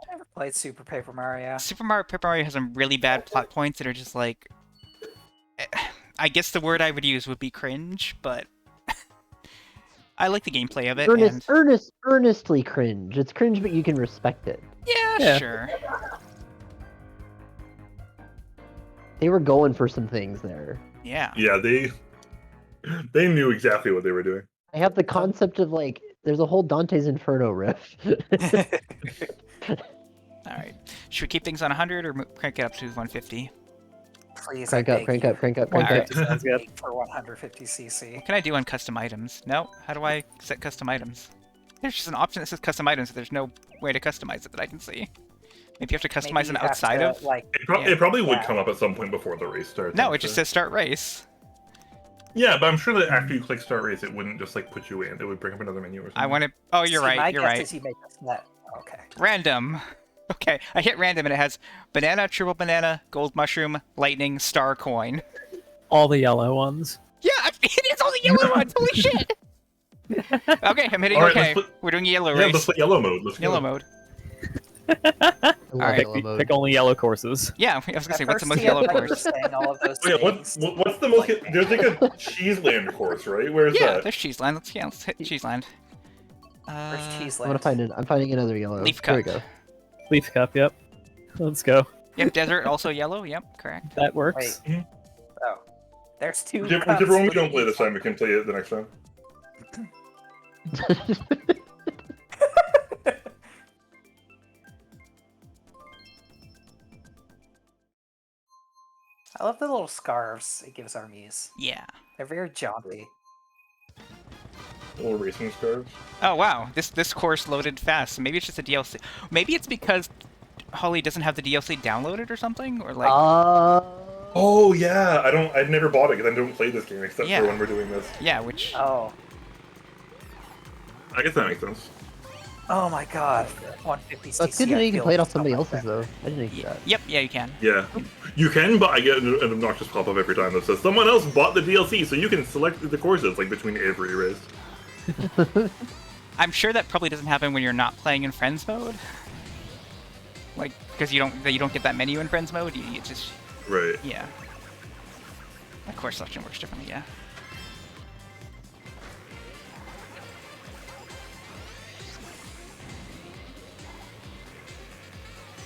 I never played Super Paper Mario. Super Mario Paper Mario has some really bad plot points that are just like... I guess the word I would use would be cringe, but... I like the gameplay of it, and... Earnestly cringe. It's cringe, but you can respect it. Yeah, sure. They were going for some things there. Yeah. Yeah, they knew exactly what they were doing. I have the concept of like, there's a whole Dante's Inferno riff. Alright. Should we keep things on 100 or crank it up to 150? Please, Crank I up, beg crank you. up, crank up, crank Alright. up. Sounds good. For 150cc. What can I do on custom items? No? How do I set custom items? There's just an option that says custom items, but there's no way to customize it that I can see. Maybe you have to customize Maybe them you have outside to, of? like, Yeah. It probably would Yeah. come up at some point before the race starts. No, I'm it just sure. says start race. Yeah, but I'm sure that after you click start race, it wouldn't just like put you in. It would bring up another menu or something. I want to... Oh, you're see, my right, you're guess right. is you make a set. Okay. Random. Okay, I hit random and it has banana, triple banana, gold mushroom, lightning, star coin. All the yellow ones. Yeah, it is all the yellow ones. Holy shit! Okay, I'm hitting All right, okay. let's We're doing yellow Yeah, race. let's play yellow mode. Let's Yellow go. mode. I love Alright. yellow mode. Pick only yellow courses. Yeah, I was gonna say, what's the At most first, yellow yeah, I was course? saying all of those Oh, yeah, things. what's the most? There's like a Cheeseland course, right? Where's Yeah, that? there's Cheeseland. Let's hit Cheeseland. First cheese I'm finding another yellow. Leaf There we cup. go. Leaf cup, yep. Let's go. Yep, desert also yellow. Yep, correct. That works. Wait. Oh. There's two. Whichever one we don't play this time, we can play it the next time. I love the little scarves it gives our Miis. Yeah. They're very jaunty. Little racing scarves. Oh wow, this course loaded fast. Maybe it's just a DLC. Maybe it's because Holly doesn't have the DLC downloaded or something, or like. Oh yeah, I've never bought it because I don't play this game except Yeah. for when we're doing this. Yeah, which. Oh. I guess that makes sense. Oh my god. 150cc. That's good to know you can I play it feel off somebody so else's much though. I didn't know that. Yep, yeah, you can. Yeah, you can, but I get an obnoxious pop-up every time that says someone else bought the DLC, so you can select the courses like between every race. I'm sure that probably doesn't happen when you're not playing in friends mode. Like, because you don't get that menu in friends mode. You just Right. yeah. Of course, selection works differently. Yeah.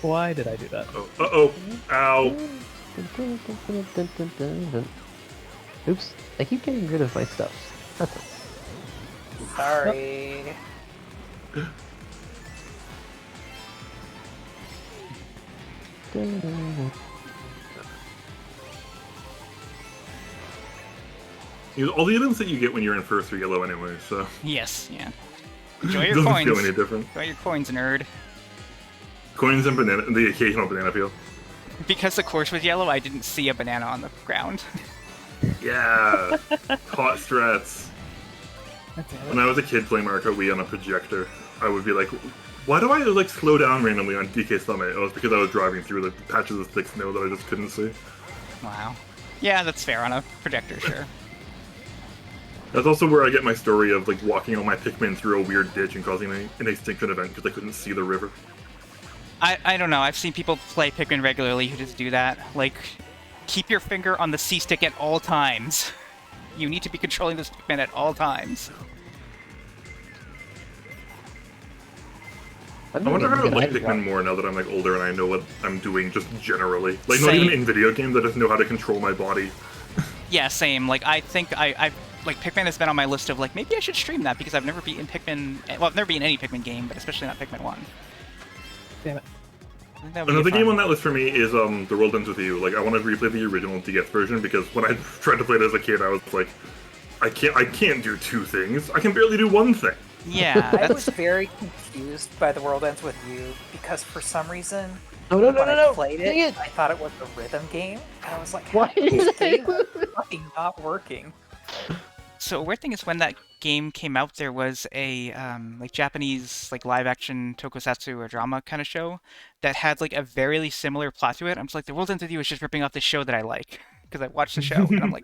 Why did I do that? Oh, uh-oh. Ow. Oops, I keep getting rid of my stuff. That's it. Sorry. All the items that you get when you're in first are yellow anyway, so Yes, yeah. Enjoy it your doesn't coins. feel any different. Enjoy your coins, nerd. Coins and banana, the occasional banana peel. Because the course was yellow, I didn't see a banana on the ground. Yeah, hot strats. God damn it. When I was a kid playing Mario Kart Wii on a projector, I would be like, why do I like slow down randomly on DK Summit? It was because I was driving through the patches of thick snow that I just couldn't see. Wow. Yeah, that's fair on a projector, sure. That's also where I get my story of like walking all my Pikmin through a weird ditch and causing an extinction event because I couldn't see the river. I don't know. I've seen people play Pikmin regularly who just do that. Like, keep your finger on the C-stick at all times. You need to be controlling this Pikmin at all times. I wonder how I like Pikmin more now that I'm like older and I know what I'm doing just generally. Like, not Same. even in video games, I just know how to control my body. Yeah, same. Like, I think I've like, Pikmin has been on my list of, like, maybe I should stream that because I've never beaten Pikmin... Well, I've never beaten any Pikmin game, but especially not Pikmin 1. Damn it. That would be Another fun. game on that list for me is The World Ends With You. Like, I want to replay the original DS version because when I tried to play it as a kid, I was like, I can't do two things. I can barely do one thing. Yeah, I was that's... very confused by The World Ends With You because for some reason, No, when I played Dang it, I thought it was a rhythm game, and I was like, Why how is is this game it? fucking not working? So a weird thing is when that game came out, there was a like Japanese like live action tokusatsu or drama kind of show that had like a very similar plot to it. I'm just like, The World Ends With You is just ripping off the show that I like because I watched the show, and I'm like,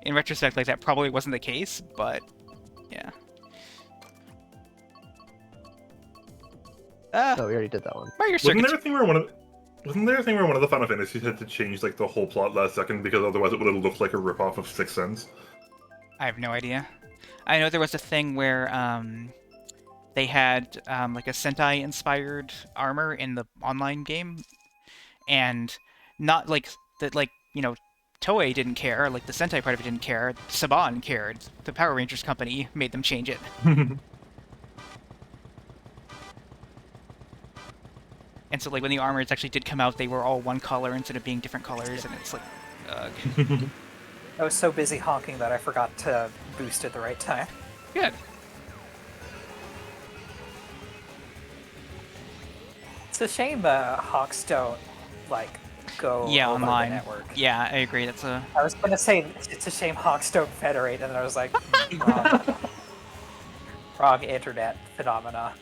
in retrospect, like that probably wasn't the case, but yeah. Oh, we already did that one. Mario Wasn't Circuit. there a thing where one of the Final Fantasies had to change like the whole plot last second because otherwise it would have looked like a ripoff of Sixth Sense? I have no idea. I know there was a thing where they had like a Sentai-inspired armor in the online game, and not like that. Like, you know, Toei didn't care. Like the Sentai part of it didn't care. Saban cared. The Power Rangers company made them change it. And so, like, when the armors actually did come out, they were all one color instead of being different colors, and it's like, ugh. I was so busy honking that I forgot to boost at the right time. Good. It's a shame honks don't, like, go Yeah, over online. the network. Yeah, I agree. That's a... I was going to say, it's a shame honks don't federate, and then I was like, wrong. Wrong internet phenomena.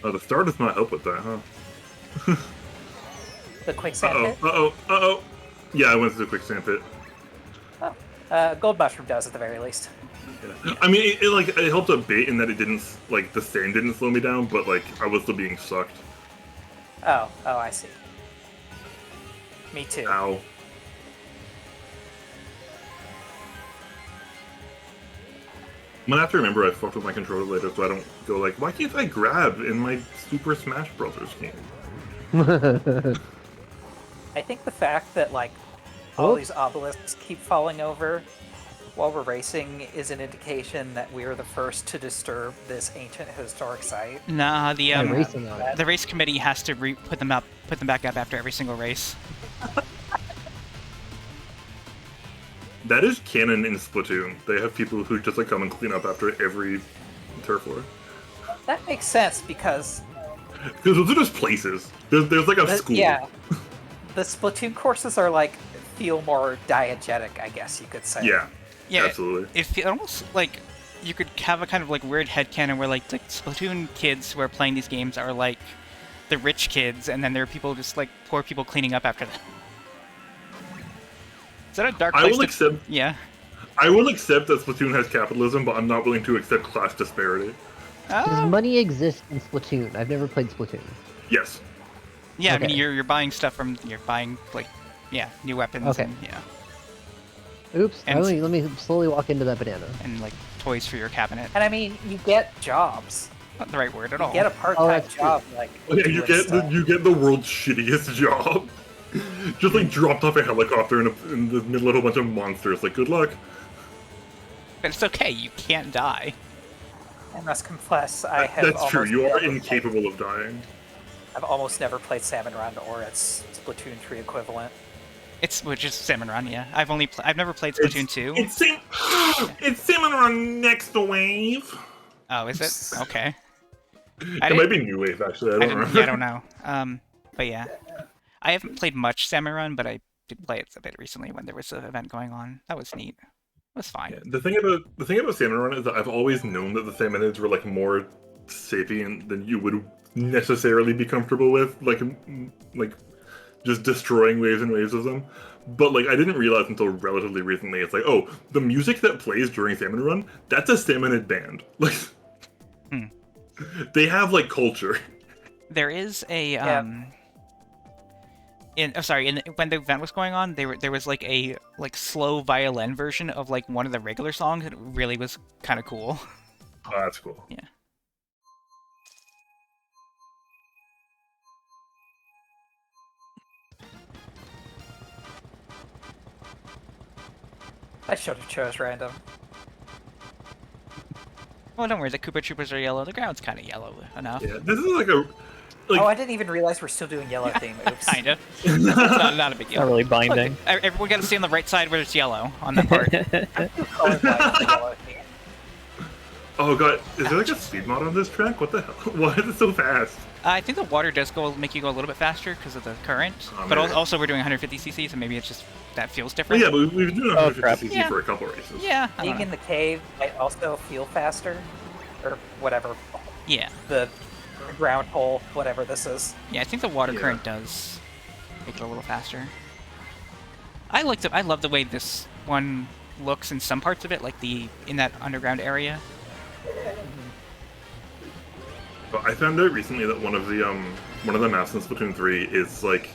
Oh, the star does not help with that, huh? The quicksand Uh-oh, hit? uh-oh. Yeah, I went to the quicksand pit. Gold mushroom does at the very least. Yeah. I mean, it helped a bit in that it didn't, like, the sand didn't slow me down, but, like, I was still being sucked. Oh, I see. Me too. Ow. I'm gonna have to remember I fucked with my controller later so I don't go like, why can't I grab in my Super Smash Brothers game? I think the fact that, like, all Oh. these obelisks keep falling over while we're racing is an indication that we're the first to disturb this ancient historic site. Nah, the I'm racing on it. the race committee has to put them back up after every single race. That is canon in Splatoon. They have people who just like come and clean up after every turf war. That makes sense because Because those are just places. There's like a school. yeah, the Splatoon courses are like feel more diegetic, I guess you could say. Yeah. Yeah, Absolutely. It almost like you could have a kind of like weird headcanon where like Splatoon kids who are playing these games are like the rich kids, and then there are people just like poor people cleaning up after them. Is that a dark I place will to... accept. Yeah. I will accept that Splatoon has capitalism, but I'm not willing to accept class disparity. Does money exist in Splatoon? I've never played Splatoon. Yes. Yeah, I mean Okay. you're buying stuff from like new weapons Okay. and Oops. And- Let me slowly walk into that banana. and like toys for your cabinet. And I mean, you get jobs. Not the right word at all. You get a part-time that's true. job, like Yeah, you doing get stuff. you get the world's shittiest job. Just like dropped off a helicopter in the middle of a bunch of monsters. Like, good luck. But it's okay, you can't die. I must confess, I have That's true. almost You are failed. incapable of dying. I've almost never played Salmon Run or its Splatoon 3 equivalent. Which is Salmon Run, yeah. I've never played Splatoon 2. It's Salmon Run next Wave. Oh, is it? Okay. It might be New Wave, actually. I don't remember. Yeah, I don't know. But yeah. I haven't played much Salmon Run, but I did play it a bit recently when there was an event going on. That was neat. It was fine. Yeah, the thing about Salmon Run is that I've always known that the Salmonids were like more sapient than you would necessarily be comfortable with, like just destroying waves and waves of them. But like I didn't realize until relatively recently, it's like, oh, the music that plays during Salmon Run, that's a Salmonid band. Like they have like culture. There is a Yeah. when the event was going on, there was like a slow violin version of like one of the regular songs, and it really was kind of cool. Oh, that's cool. Yeah. I should have chose random. Well, don't worry, the Koopa Troopers are yellow. The ground's kind of yellow enough. Yeah, this is like a Oh, I didn't even realize we're still doing yellow theme moves. Kind of. Not a big deal. Not really binding. Look, everyone got to stay on the right side where it's yellow on that part. Colorblind for yellow theme. Oh god, is there like a speed mod on this track? What the hell? Why is it so fast? I think the water does make you go a little bit faster because of the current, Oh, but maybe. also we're doing 150 cc, so maybe it's just that feels different. Well, yeah, but we've been doing 150cc Yeah. for a couple races. Yeah. I don't Being know. in the cave might also feel faster, or whatever. Yeah. The ground hole, whatever this is. Yeah, I think the water Yeah. current does make it a little faster. I love the way this one looks in some parts of it, like in that underground area. But I found out recently that one of the maps in Splatoon 3 is like,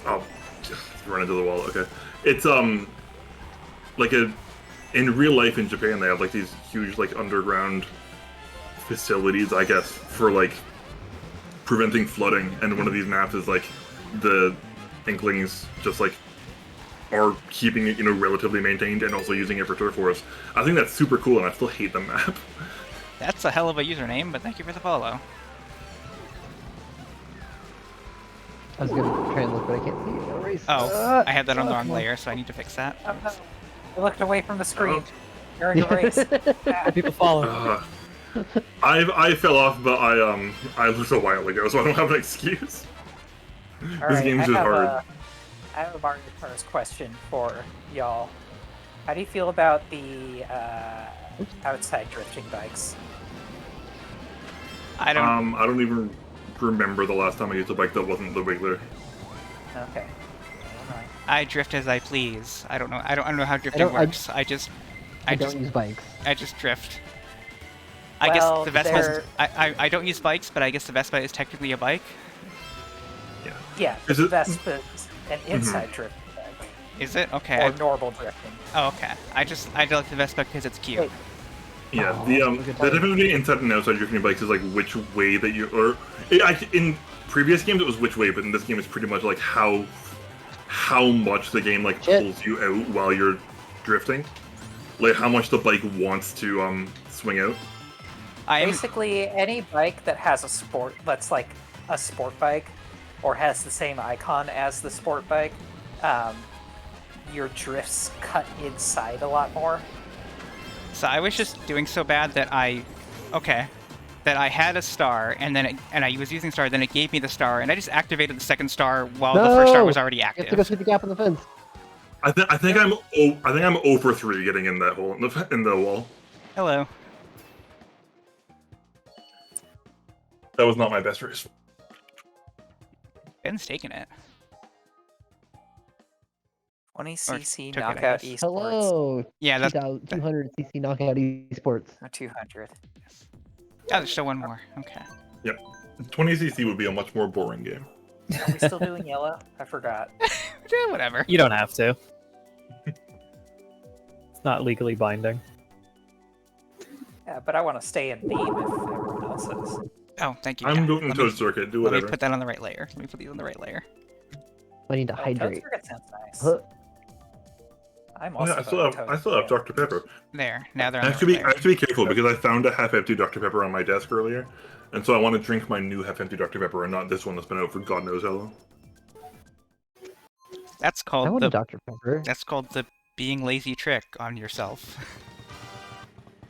oh, just run into the wall. Okay, it's like in real life in Japan they have like these huge like underground facilities, I guess, for like preventing flooding, and one of these maps is like the Inklings just like are keeping it, relatively maintained and also using it for turf wars. I think that's super cool, and I still hate the map. That's a hell of a username, but thank you for the follow. I was gonna try and look, but I can't see it. Erase. Oh, I had that on the wrong layer, so I need to fix that. Oh, no. I looked away from the screen. You're in a race. People follow. I fell off, but I looked a while ago, so I don't have an excuse. All This right, game's just hard. I have a Mario Kart question for y'all. How do you feel about the outside drifting bikes? I don't. I don't even remember the last time I used a bike that wasn't the Wiggler. Okay. Alright. I drift as I please. I don't know. I don't know how drifting I- works. I don't use bikes. I just drift. I Well, guess the Vespa. they're- I don't use bikes, but I guess the Vespa is technically a bike. Yeah. Yeah, Is the it- Vespa's an inside drifting bike. Is it? Okay. Or normal drifting. Oh, okay. I like the Vespa because it's cute. Wait. Yeah, Oh, the that's a good the point. difference between inside and outside drifting bikes is like which way that you in previous games it was which way, but in this game it's pretty much like how much the game like Shit. pulls you out while you're drifting, like how much the bike wants to swing out. I am. Basically, any bike that has that's like a sport bike, or has the same icon as the sport bike, your drifts cut inside a lot more. So I was just doing so bad that I had a star, and I was using star, then it gave me the star, and I just activated the second star while the first star was already You have to go active. through the gap in the fence. I think I'm 0 for 3 getting in that hole in the wall. Hello. That was not my best race. Ben's taking it. 20cc took it, I knockout guess. esports. Hello. Yeah, that's 200cc knockout esports. Or 200. oh, there's still one more. Okay. 20cc would be a much more boring game. Are we still doing yellow? I forgot. Yeah, whatever. You don't have to. It's not legally binding. Yeah, but I want to stay in beam if everyone else is. Oh, thank you. I'm yeah. going Let to me- a circuit. Do Let me whatever. put that on the right layer. Let me put these on the right layer. I need to Oh, Toad hydrate. Circuit sounds nice. Huh. I'm Oh, yeah, also I still have Dr. Pepper. There. Now they're I on have the to right be I have to be careful because I found a half-empty Dr. Pepper on my desk earlier, and so I want to drink my new half-empty Dr. Pepper and not this one that's been out for God knows how long. That's I called want a the Dr. Pepper. that's called the being lazy trick on yourself.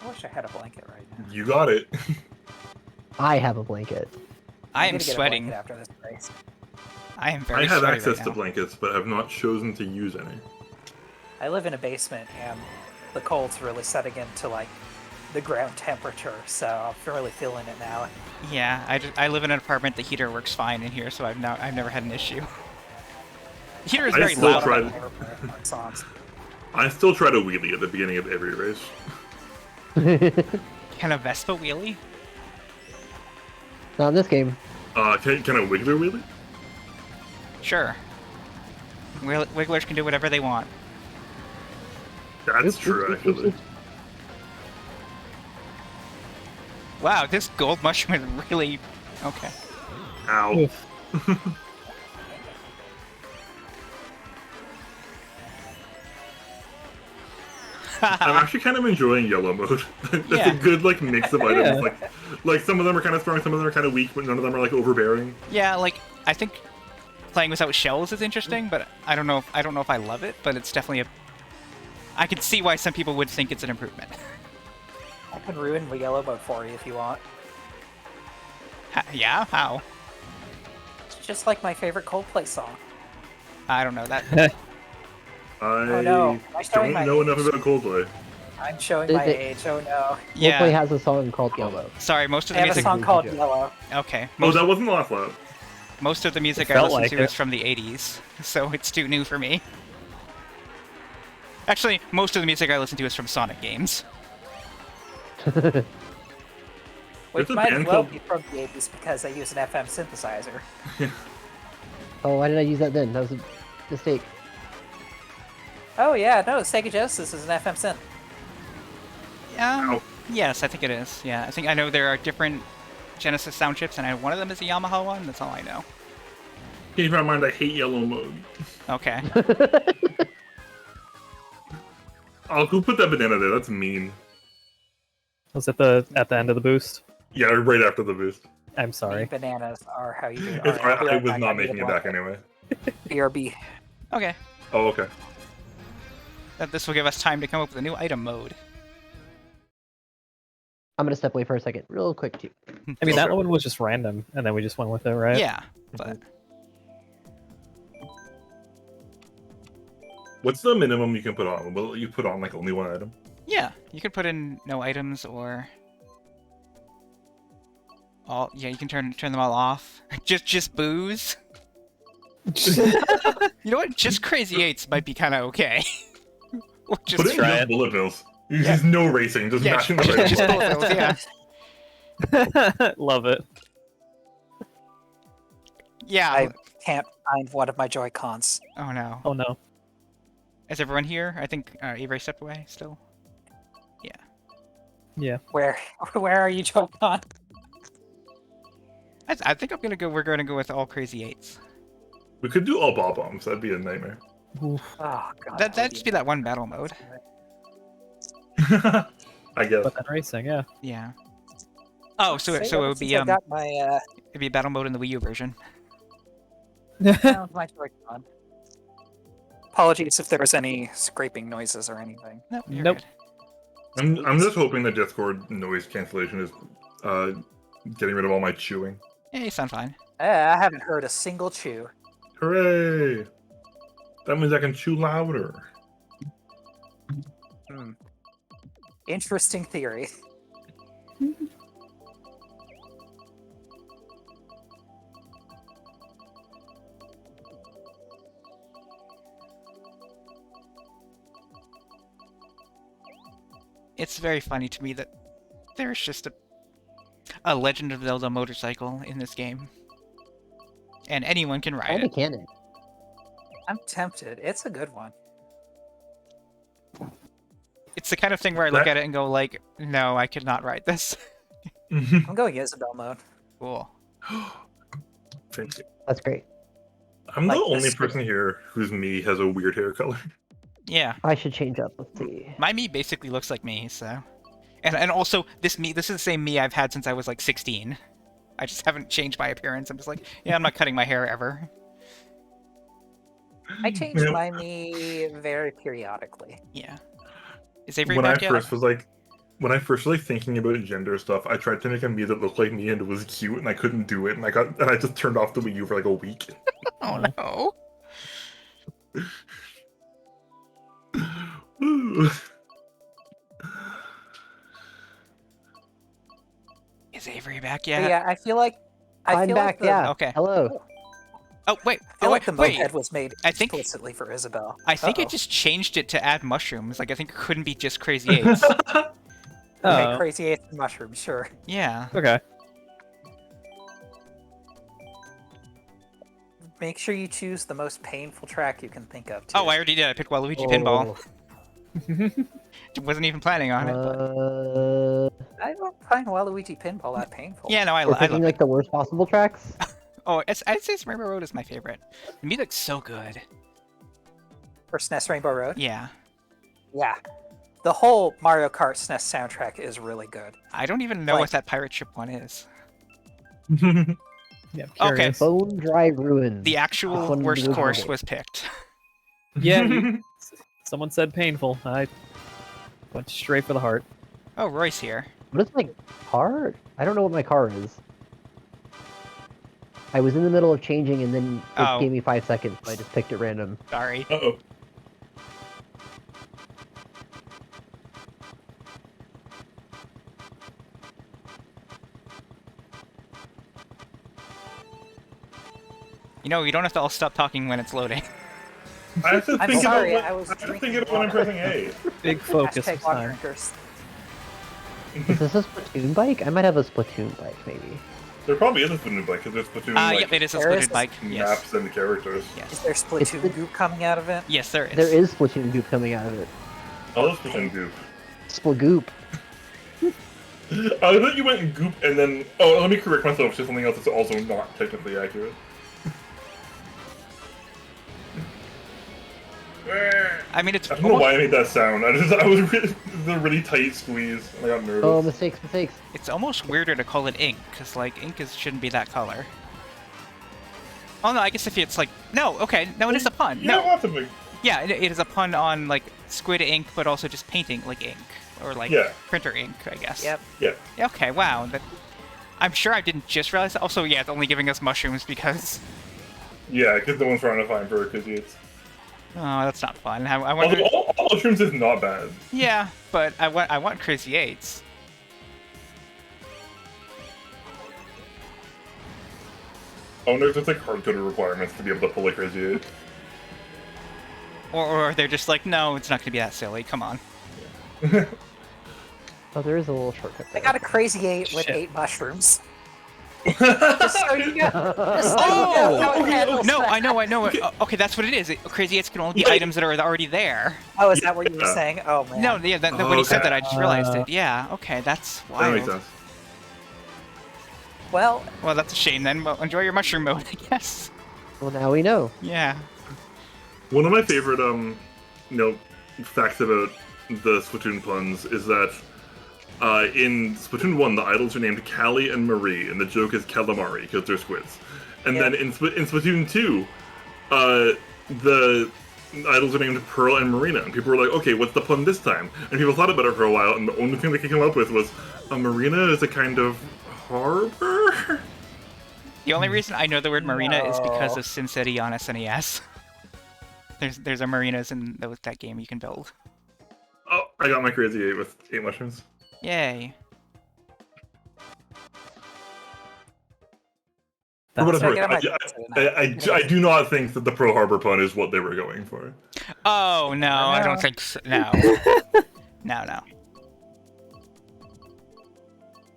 I wish I had a blanket right now. You got it. I have a blanket. I I'm am gonna get a sweating. blanket after this race. I am I very have sweaty access right to now. blankets, but have not chosen to use any. I live in a basement, and the cold's really setting into like the ground temperature, so I'm really feeling it now. Yeah, I live in an apartment. The heater works fine in here, so I've never had an issue. The heater is I very still loud. try- One of my favorite songs. I still try to wheelie at the beginning of every race. Can a Vespa wheelie? Not in this game. Can a wiggler wheelie? Sure. Wigglers can do whatever they want. That's Oops, true, oops, oops, oops, actually. oops. Wow, this gold mushroom is really okay. Ow. Oof. I'm actually kind of enjoying yellow mode. That's Yeah. a good like mix of items. Yeah. Like some of them are kind of strong, some of them are kind of weak, but none of them are like overbearing. Yeah, like I think playing without shells is interesting, but I don't know if I love it, but it's definitely I can see why some people would think it's an improvement. I can ruin the yellow mode for you if you want. Yeah, how? It's just like my favorite Coldplay song. I don't know that. I no. Am I showing don't my know enough age? about Coldplay. I'm showing They- my they- age. Oh no! Coldplay Yeah. has a song called Yellow. Sorry, most of I the have a music. song called joke. Yellow. Okay, Oh, most, that wasn't the last lap. most of the music It I felt listen like to is it. from the '80s, so it's too new for me. Actually, most of the music I listen to is from Sonic games. Which There's a might as band well called- be from the 80s because I use an FM synthesizer. Oh, why did I use that then? That was a mistake. Oh yeah, no, Sega Genesis is an FM synth. Ow. Yes, I think it is. Yeah, I think I know there are different Genesis sound chips, and one of them is a Yamaha one. That's all I know. Keep in mind, I hate yellow mode. Okay. Oh, who put that banana there? That's mean. Was it at the end of the boost? Yeah, right after the boost. I'm sorry. Bananas are how you do it. It's, Alright, I'll be I right was back. not I need a making it back blanket. anyway. BRB. Okay. Oh, okay. This will give us time to come up with a new item mode. I'm gonna step away for a second, real quick too. I mean, that Okay. one was just random, and then we just went with it, right? Yeah, but What's the minimum you can put on? Will you put on like only one item? yeah, you could put in no items or all. Yeah, you can turn them all off. just booze. You know what? Just Crazy Eights might be kind of okay. Or just Put in try just it. bullet bills. Yeah. Just no racing, just yeah, mashing the just right bullet bills, yeah. Love it. Yeah. I can't find one of my Joy Cons. Oh no. Oh no. Is everyone here? I think Avery stepped away still. Yeah. Where are you, Joy Con? I think we're gonna go with all Crazy Eights. We could do all ball bombs. That'd be a nightmare. Oof. Oh god. That'd just be that one battle mode. I guess. But then racing, yeah. Yeah. Oh, so it would be I got my it'd be battle mode in the Wii U version. found my Joy Con. Apologies if there was any scraping noises or anything. Nope. You're Nope. good. I'm just hoping that Discord noise cancellation is getting rid of all my chewing. Yeah, you sound fine. I haven't heard a single chew. Hooray! That means I can chew louder. Interesting theory. It's very funny to me that there's just a Legend of Zelda motorcycle in this game, and anyone can ride Kinda it. canon. I'm tempted. It's a good one. It's the kind of thing where I look That- at it and go like, no, I could not ride this. I'm going Isabel mode. Cool. Thank you. That's great. I'm Like the only this. person here whose me has a weird hair color. Yeah. I should change up. Let's see. My me basically looks like me, so. And also, this is the same me I've had since I was like 16. I just haven't changed my appearance. I'm just like, yeah, I'm not cutting my hair ever. I change Yeah. my me very periodically. Yeah. Is Avery When I back yet? first was like thinking about gender stuff, I tried to make a me that looked like me and it was cute, and I couldn't do it, and I just turned off the Wii U for like a week. Oh no. Ooh. Is Avery back But yet? yeah, I feel like I'm feel back. Like the, Yeah. Okay. Hello. Oh wait. I feel Oh like the wait. moped was made I think- explicitly for Isabel. I think Uh-oh. it just changed it to add mushrooms. Like I think it couldn't be just Crazy Eights. Okay, Oh, Crazy Eighth and Mushroom, sure. Yeah. okay. Make sure you choose the most painful track you can think of. Too. Oh, I already did. I picked Waluigi Pinball. Oh, Wasn't even planning on it. But... I don't find Waluigi Pinball that painful. Yeah, no, I we're love picking it. like the worst possible tracks. Oh, I'd say Rainbow Road is my favorite. The music's so good. For SNES Rainbow Road. Yeah. Yeah, the whole Mario Kart SNES soundtrack is really good. I don't even know Like- what that pirate ship one is. Yeah, I'm Okay. curious. Bone Dry Ruins. The actual One worst was course good. was picked. Yeah, someone said painful. I went straight for the heart. Oh, Roy's here. What is my car? I don't know what my car is. I was in the middle of changing and then it Oh. gave me 5 seconds, so I just picked it random. Sorry. Uh-oh. You know, you don't have to all stop talking when it's loading. I have to I'm think sorry, about I was I have to drinking think about when I'm water. pressing A. Big focus Hashtag this water time. drinkers. Is this a Splatoon bike? I might have a Splatoon bike, maybe. There probably is a Splatoon bike, because there's Splatoon Yep, it is a there is splitted bike. Yes. maps and characters. Is Yes. there Splatoon the- goop coming out of it? Yes, there is. There is Splatoon goop coming out of it. I love Splatoon Goop. Splagoop. I thought you went Goop and then... Oh, let me correct myself to something else that's also not technically accurate. I mean, it's I don't know why I made that sound. I was really, it was a really tight squeeze, and I got nervous. Oh, mistakes. it's almost weirder to call it ink, because, like, ink shouldn't be that color. Oh, no, I guess if it's like... No, okay, no, it is a pun. You No, don't have to make... yeah, it is a pun on, like, squid ink, but also just painting, like, ink. Or, like, Yeah. printer ink, I guess. Yep. Yeah. Yeah, okay, wow. I'm sure I didn't just realize that. Also, yeah, it's only giving us mushrooms because... Yeah, because no one's trying to find for it, because it's... Oh, that's not fun. I wonder... Although all mushrooms is not bad. Yeah, but I want Crazy Eights. I wonder if there's like hard-coded requirements to be able to pull a Crazy 8. Or they're just like, no, it's not going to be that silly. Come on. Oh, there is a little shortcut I there. got a Crazy 8 with Shit. 8 mushrooms. So you got, just so you know how it handles No, that. I know. Okay, that's what it is. Crazy Eights can only be Wait. items that are already there. Oh, is that what you were saying? Oh, man. No, yeah, when he said Okay. that, I just realized it. Yeah, okay, that's That wild. makes sense. Well, Well, that's a shame then. Well, enjoy your mushroom mode, I guess. Well, now we know. Yeah. One of my favorite, facts about the Splatoon puns is that in Splatoon 1, the idols are named Callie and Marie, and the joke is calamari, because they're squids. And Yeah. then in Splatoon 2, the idols are named Pearl and Marina, and people were like, okay, what's the pun this time? And people thought about it for a while, and the only thing they could come up with was, a marina is a kind of harbor? The only reason I know the word marina is because No. of Sin City on SNES. There's a marinas in that game you can build. Oh, I got my Crazy 8 with 8 mushrooms. Yay. For what it's So I worth, get on my pizza I do not think that the Pearl Harbor pun is what they were going for. Oh, no, I don't think so. No. No.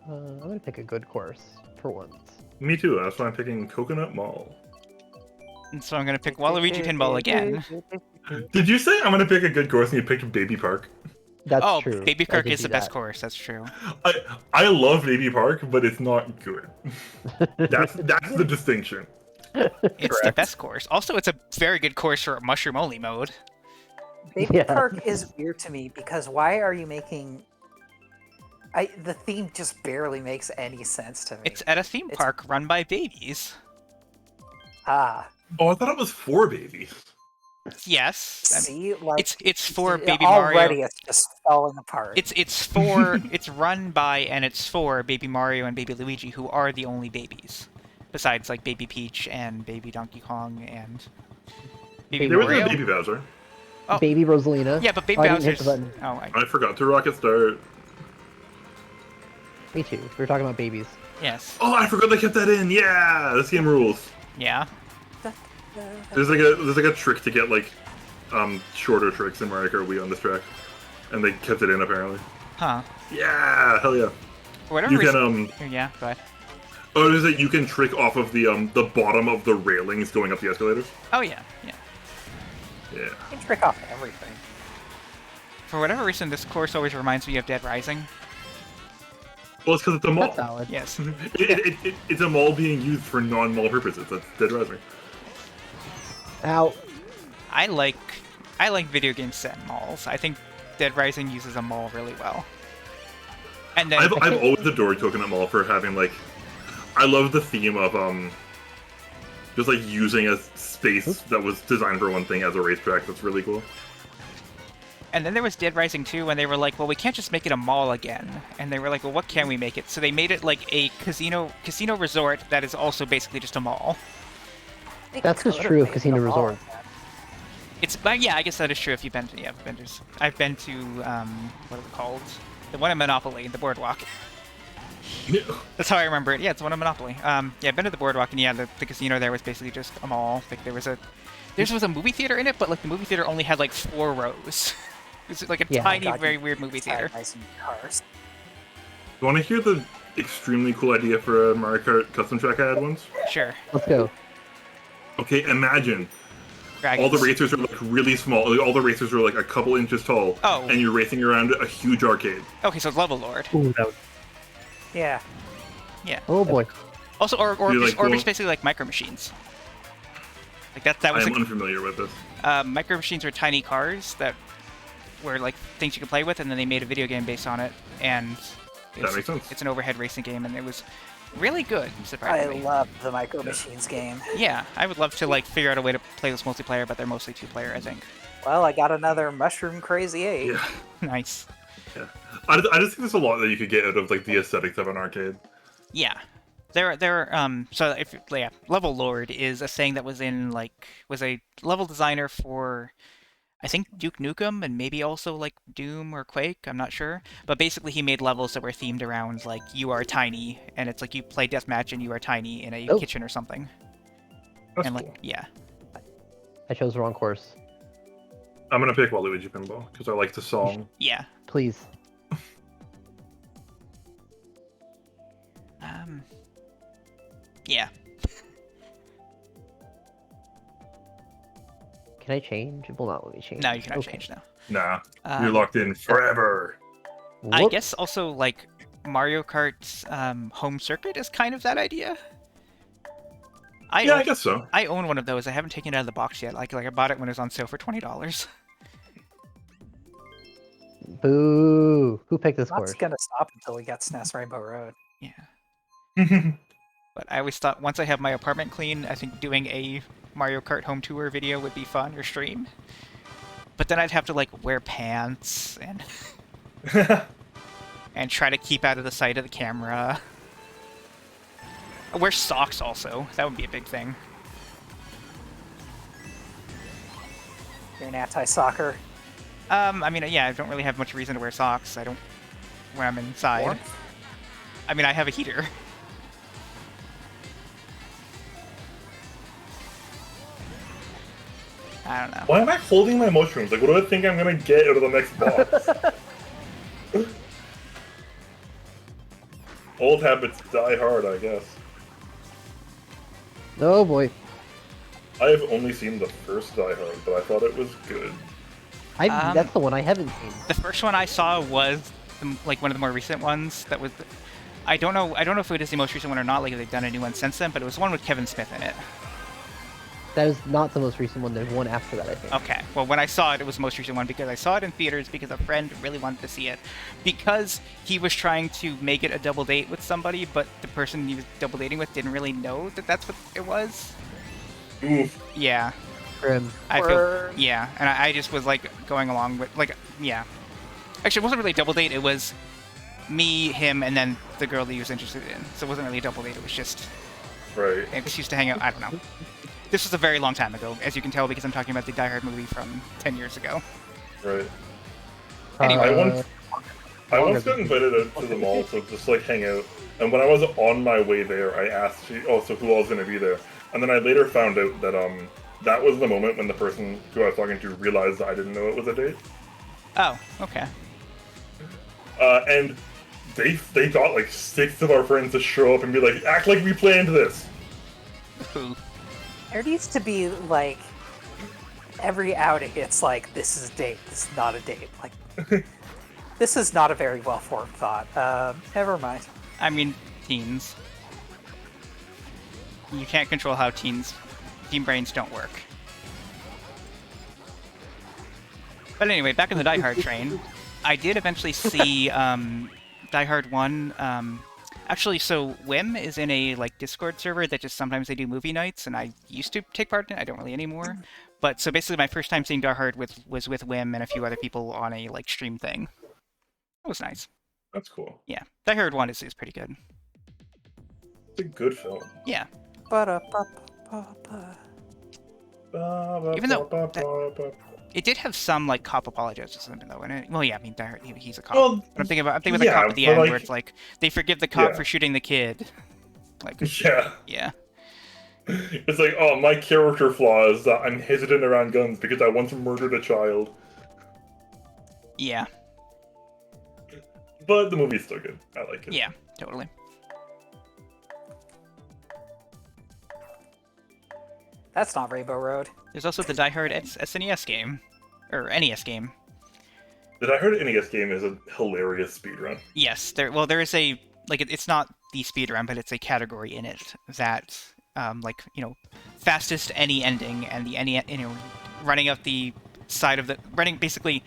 I'm gonna pick a good course for once. Me too, that's why I'm picking Coconut Mall. And so I'm going to pick Waluigi Pinball again. Did you say I'm gonna pick a good course and you picked Baby Park? That's Oh, true. Baby I Kirk did is do the best that. course, that's true. I love Baby Park, but it's not good. That's the distinction. It's the Correct. best course. Also, it's a very good course for mushroom only mode. Baby Yeah. Park is weird to me because why are you making? The theme just barely makes any sense to me. It's at a theme It's- park run by babies. Ah, Oh, I thought it was for babies. Yes. I mean, see, like it's for Baby already Mario. it's just falling apart. It's run by and it's for Baby Mario and Baby Luigi, who are the only babies, besides like Baby Peach and Baby Donkey Kong and Baby There was Mario. a Baby Bowser. Oh. Baby Rosalina. Yeah, but Baby Oh, I didn't hit Bowser's. the button. Oh, I forgot to rocket start. Me too. We were talking about babies. yes. Oh, I forgot they kept that in. Yeah, this game rules. Yeah. There's like a trick to get like shorter tricks in Mario Kart Wii on this track, and they kept it in apparently. Huh. Yeah, hell yeah. For whatever You reason. can Yeah. Go ahead. Oh, is it you can trick off of the bottom of the railings going up the escalators? Oh yeah. Yeah. Yeah. You can trick off everything. For whatever reason, this course always reminds me of Dead Rising. Well, it's because it's a mall. That's valid. Yes. It's a mall being used for non-mall purposes. That's Dead Rising. Ow. I like video games set in malls. I think Dead Rising uses a mall really well. And then I've always adored Coconut Mall for having like, I love the theme of just like using a space that was designed for one thing as a racetrack. That's really cool. And then there was Dead Rising 2, and they were like, well, we can't just make it a mall again. And they were like, well, what can we make it? So they made it like a casino resort that is also basically just a mall. They That's just could've true of made Casino them all Resort. like that. It's, but yeah, I guess that is true if you've been to, yeah, I've been to, what are they called? The one in Monopoly, the Boardwalk. That's how I remember it. Yeah, it's the one in Monopoly. Yeah, I've been to the Boardwalk, and yeah, the casino there was basically just a mall. Like there was a movie theater in it, but like the movie theater only had like 4 rows. It was like a Yeah. tiny, God, very you weird movie theater. Nice and cars. You want to hear the extremely cool idea for a Mario Kart custom track I had once? Sure. Let's go. Okay, imagine Dragons. all the racers are like really small. Like, all the racers are like a couple inches tall. Oh. And you're racing around a huge arcade. Okay, so it's Level Lord. Ooh, that was Yeah. Yeah. Oh boy. Also, or You're, just, like, or going- just basically like Micro Machines. Like that I was am like, unfamiliar with this. Micro Machines were tiny cars that were like things you could play with, and then they made a video game based on it. And That makes sense. It's an overhead racing game, and it was really good, I surprisingly. love the Micro Machines game. Yeah, I would love to like figure out a way to play this multiplayer, but they're mostly 2-player, I think. Well, I got another Mushroom Crazy 8. Yeah. Nice. Yeah. I just think there's a lot that you could get out of like the aesthetics of an arcade. Yeah. So if yeah, Level Lord is a saying that was a level designer for I think Duke Nukem and maybe also like Doom or Quake, I'm not sure. But basically he made levels that were themed around like you are tiny and it's like you play deathmatch and you are tiny in a Oh. kitchen or something. That's And cool. like yeah. I chose the wrong course. I'm gonna pick Waluigi Pinball because I like the song. Yeah. Please. Yeah. Can I change? It will not let me change. No, you cannot Okay. change now. Nah, Um, you're locked in forever. I Whoop. guess also like Mario Kart's home circuit is kind of that idea. Yeah, I guess so. I own one of those. I haven't taken it out of the box yet. Like I bought it when it was on sale for $20. Boo. Who picked this Not course? gonna stop until we get SNES Rainbow Road. Yeah. But I always thought once I have my apartment clean, I think doing a Mario Kart home tour video would be fun or stream. But then I'd have to like wear pants and try to keep out of the sight of the camera. Wear socks also. That would be a big thing. You're an anti-soccer. I mean, yeah, I don't really have much reason to wear socks. I don't when I'm inside. Warmth? I mean, I have a heater. I don't know. Why am I holding my mushrooms? Like, what do I think I'm gonna get out of the next box? Old habits die hard, I guess. Oh boy. I have only seen the first Die Hard, but I thought it was good. That's the one I haven't seen. The first one I saw was like one of the more recent ones. That was, I don't know if it is the most recent one or not. Like if they've done a new one since then, but it was the one with Kevin Smith in it. That is not the most recent one. There's one after that, I think. Okay. Well, when I saw it, it was the most recent one because I saw it in theaters because a friend really wanted to see it. Because he was trying to make it a double date with somebody, but the person he was double dating with didn't really know that that's what it was. Oof. Yeah. Grim. I feel, Burn. yeah, and I just was like going along with like, yeah. Actually, it wasn't really a double date. It was me, him, and then the girl that he was interested in. So it wasn't really a double date. It was just Right. an excuse to hang out. I don't know. This was a very long time ago, as you can tell, because I'm talking about the Die Hard movie from 10 years ago. Right. Anyway. I once got invited out to the mall to just like hang out, and when I was on my way there, I asked, so who all was going to be there? And then I later found out that that was the moment when the person who I was talking to realized that I didn't know it was a date, Oh, okay. and they thought like 6 of our friends to show up and be like, act like we planned this. Ooh. There needs to be like every outing. It's like this is a date. This is not a date. Like this is not a very well formed thought. Never mind. I mean, teens. You can't control how teen brains don't work. But anyway, back in the Die Hard train, I did eventually see Die Hard 1. Actually, so Wim is in a like Discord server that just sometimes they do movie nights, and I used to take part in it. I don't really anymore. But so basically, my first time seeing Die Hard was with Wim and a few other people on a like stream thing. It was nice. That's cool. Yeah, Die Hard 1 is pretty good. It's a good film. Yeah. Ba-da-ba-ba-ba. Even though it did have some like cop apologism though in it. Well, yeah, I mean, Die Hard, he's a cop. Well, But I'm thinking about the cop at the but, end like, where it's like they forgive the cop yeah. for shooting the kid. Like, Yeah. yeah. It's like, oh, my character flaw is that I'm hesitant around guns because I once murdered a child. Yeah. But the movie's still good. I like it. Yeah, totally. That's not Rainbow Road. There's also the Die Hard SNES game. Or NES game. The I Heard NES game is a hilarious speedrun. Yes, there is a, like, it's not the speedrun, but it's a category in it that, like, fastest any ending, and the any, running out the side of the, basically,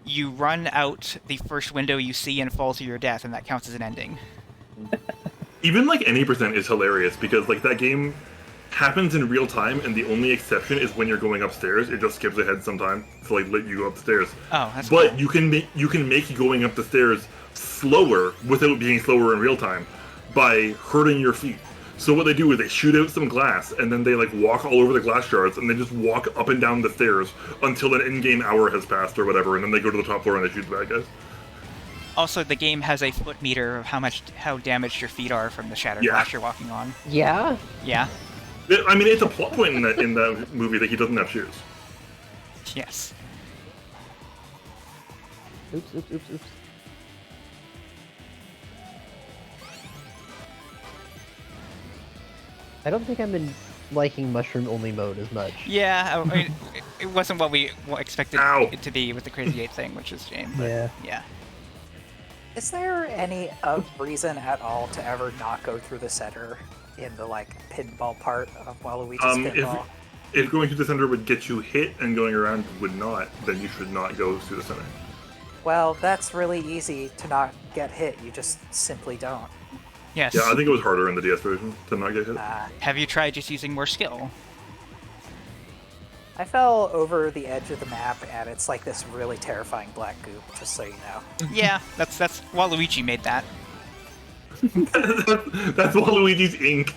you run out the first window you see and fall to your death, and that counts as an ending. Even like any percent is hilarious because like that game happens in real time, and the only exception is when you're going upstairs. It just skips ahead sometime to like let you go upstairs. Oh, that's But cool. you can make going up the stairs slower without being slower in real time by hurting your feet. So what they do is they shoot out some glass, and then they like walk all over the glass shards, and they just walk up and down the stairs until an in-game hour has passed or whatever, and then they go to the top floor and they shoot the bad guys. Also, the game has a foot meter of how damaged your feet are from the shattered Yeah. glass you're walking on. Yeah? Yeah. I mean, it's a plot point in that movie that he doesn't have shoes. Yes. Oops, oops, oops, oops. I don't think I'm in liking mushroom-only mode as much. Yeah, I mean, it wasn't what we expected Ow. it to be with the Crazy 8 thing, which is a shame. But Yeah. yeah. Is there any reason at all to ever not go through the center in the like pinball part of Waluigi's pinball? If going to the center would get you hit and going around would not, then you should not go to the center. Well, that's really easy to not get hit. You just simply don't. Yes. Yeah, I think it was harder in the DS version to not get hit. Have you tried just using more skill? I fell over the edge of the map, and it's like this really terrifying black goop. Just so you know. Yeah, that's Waluigi made that. That's Waluigi's ink.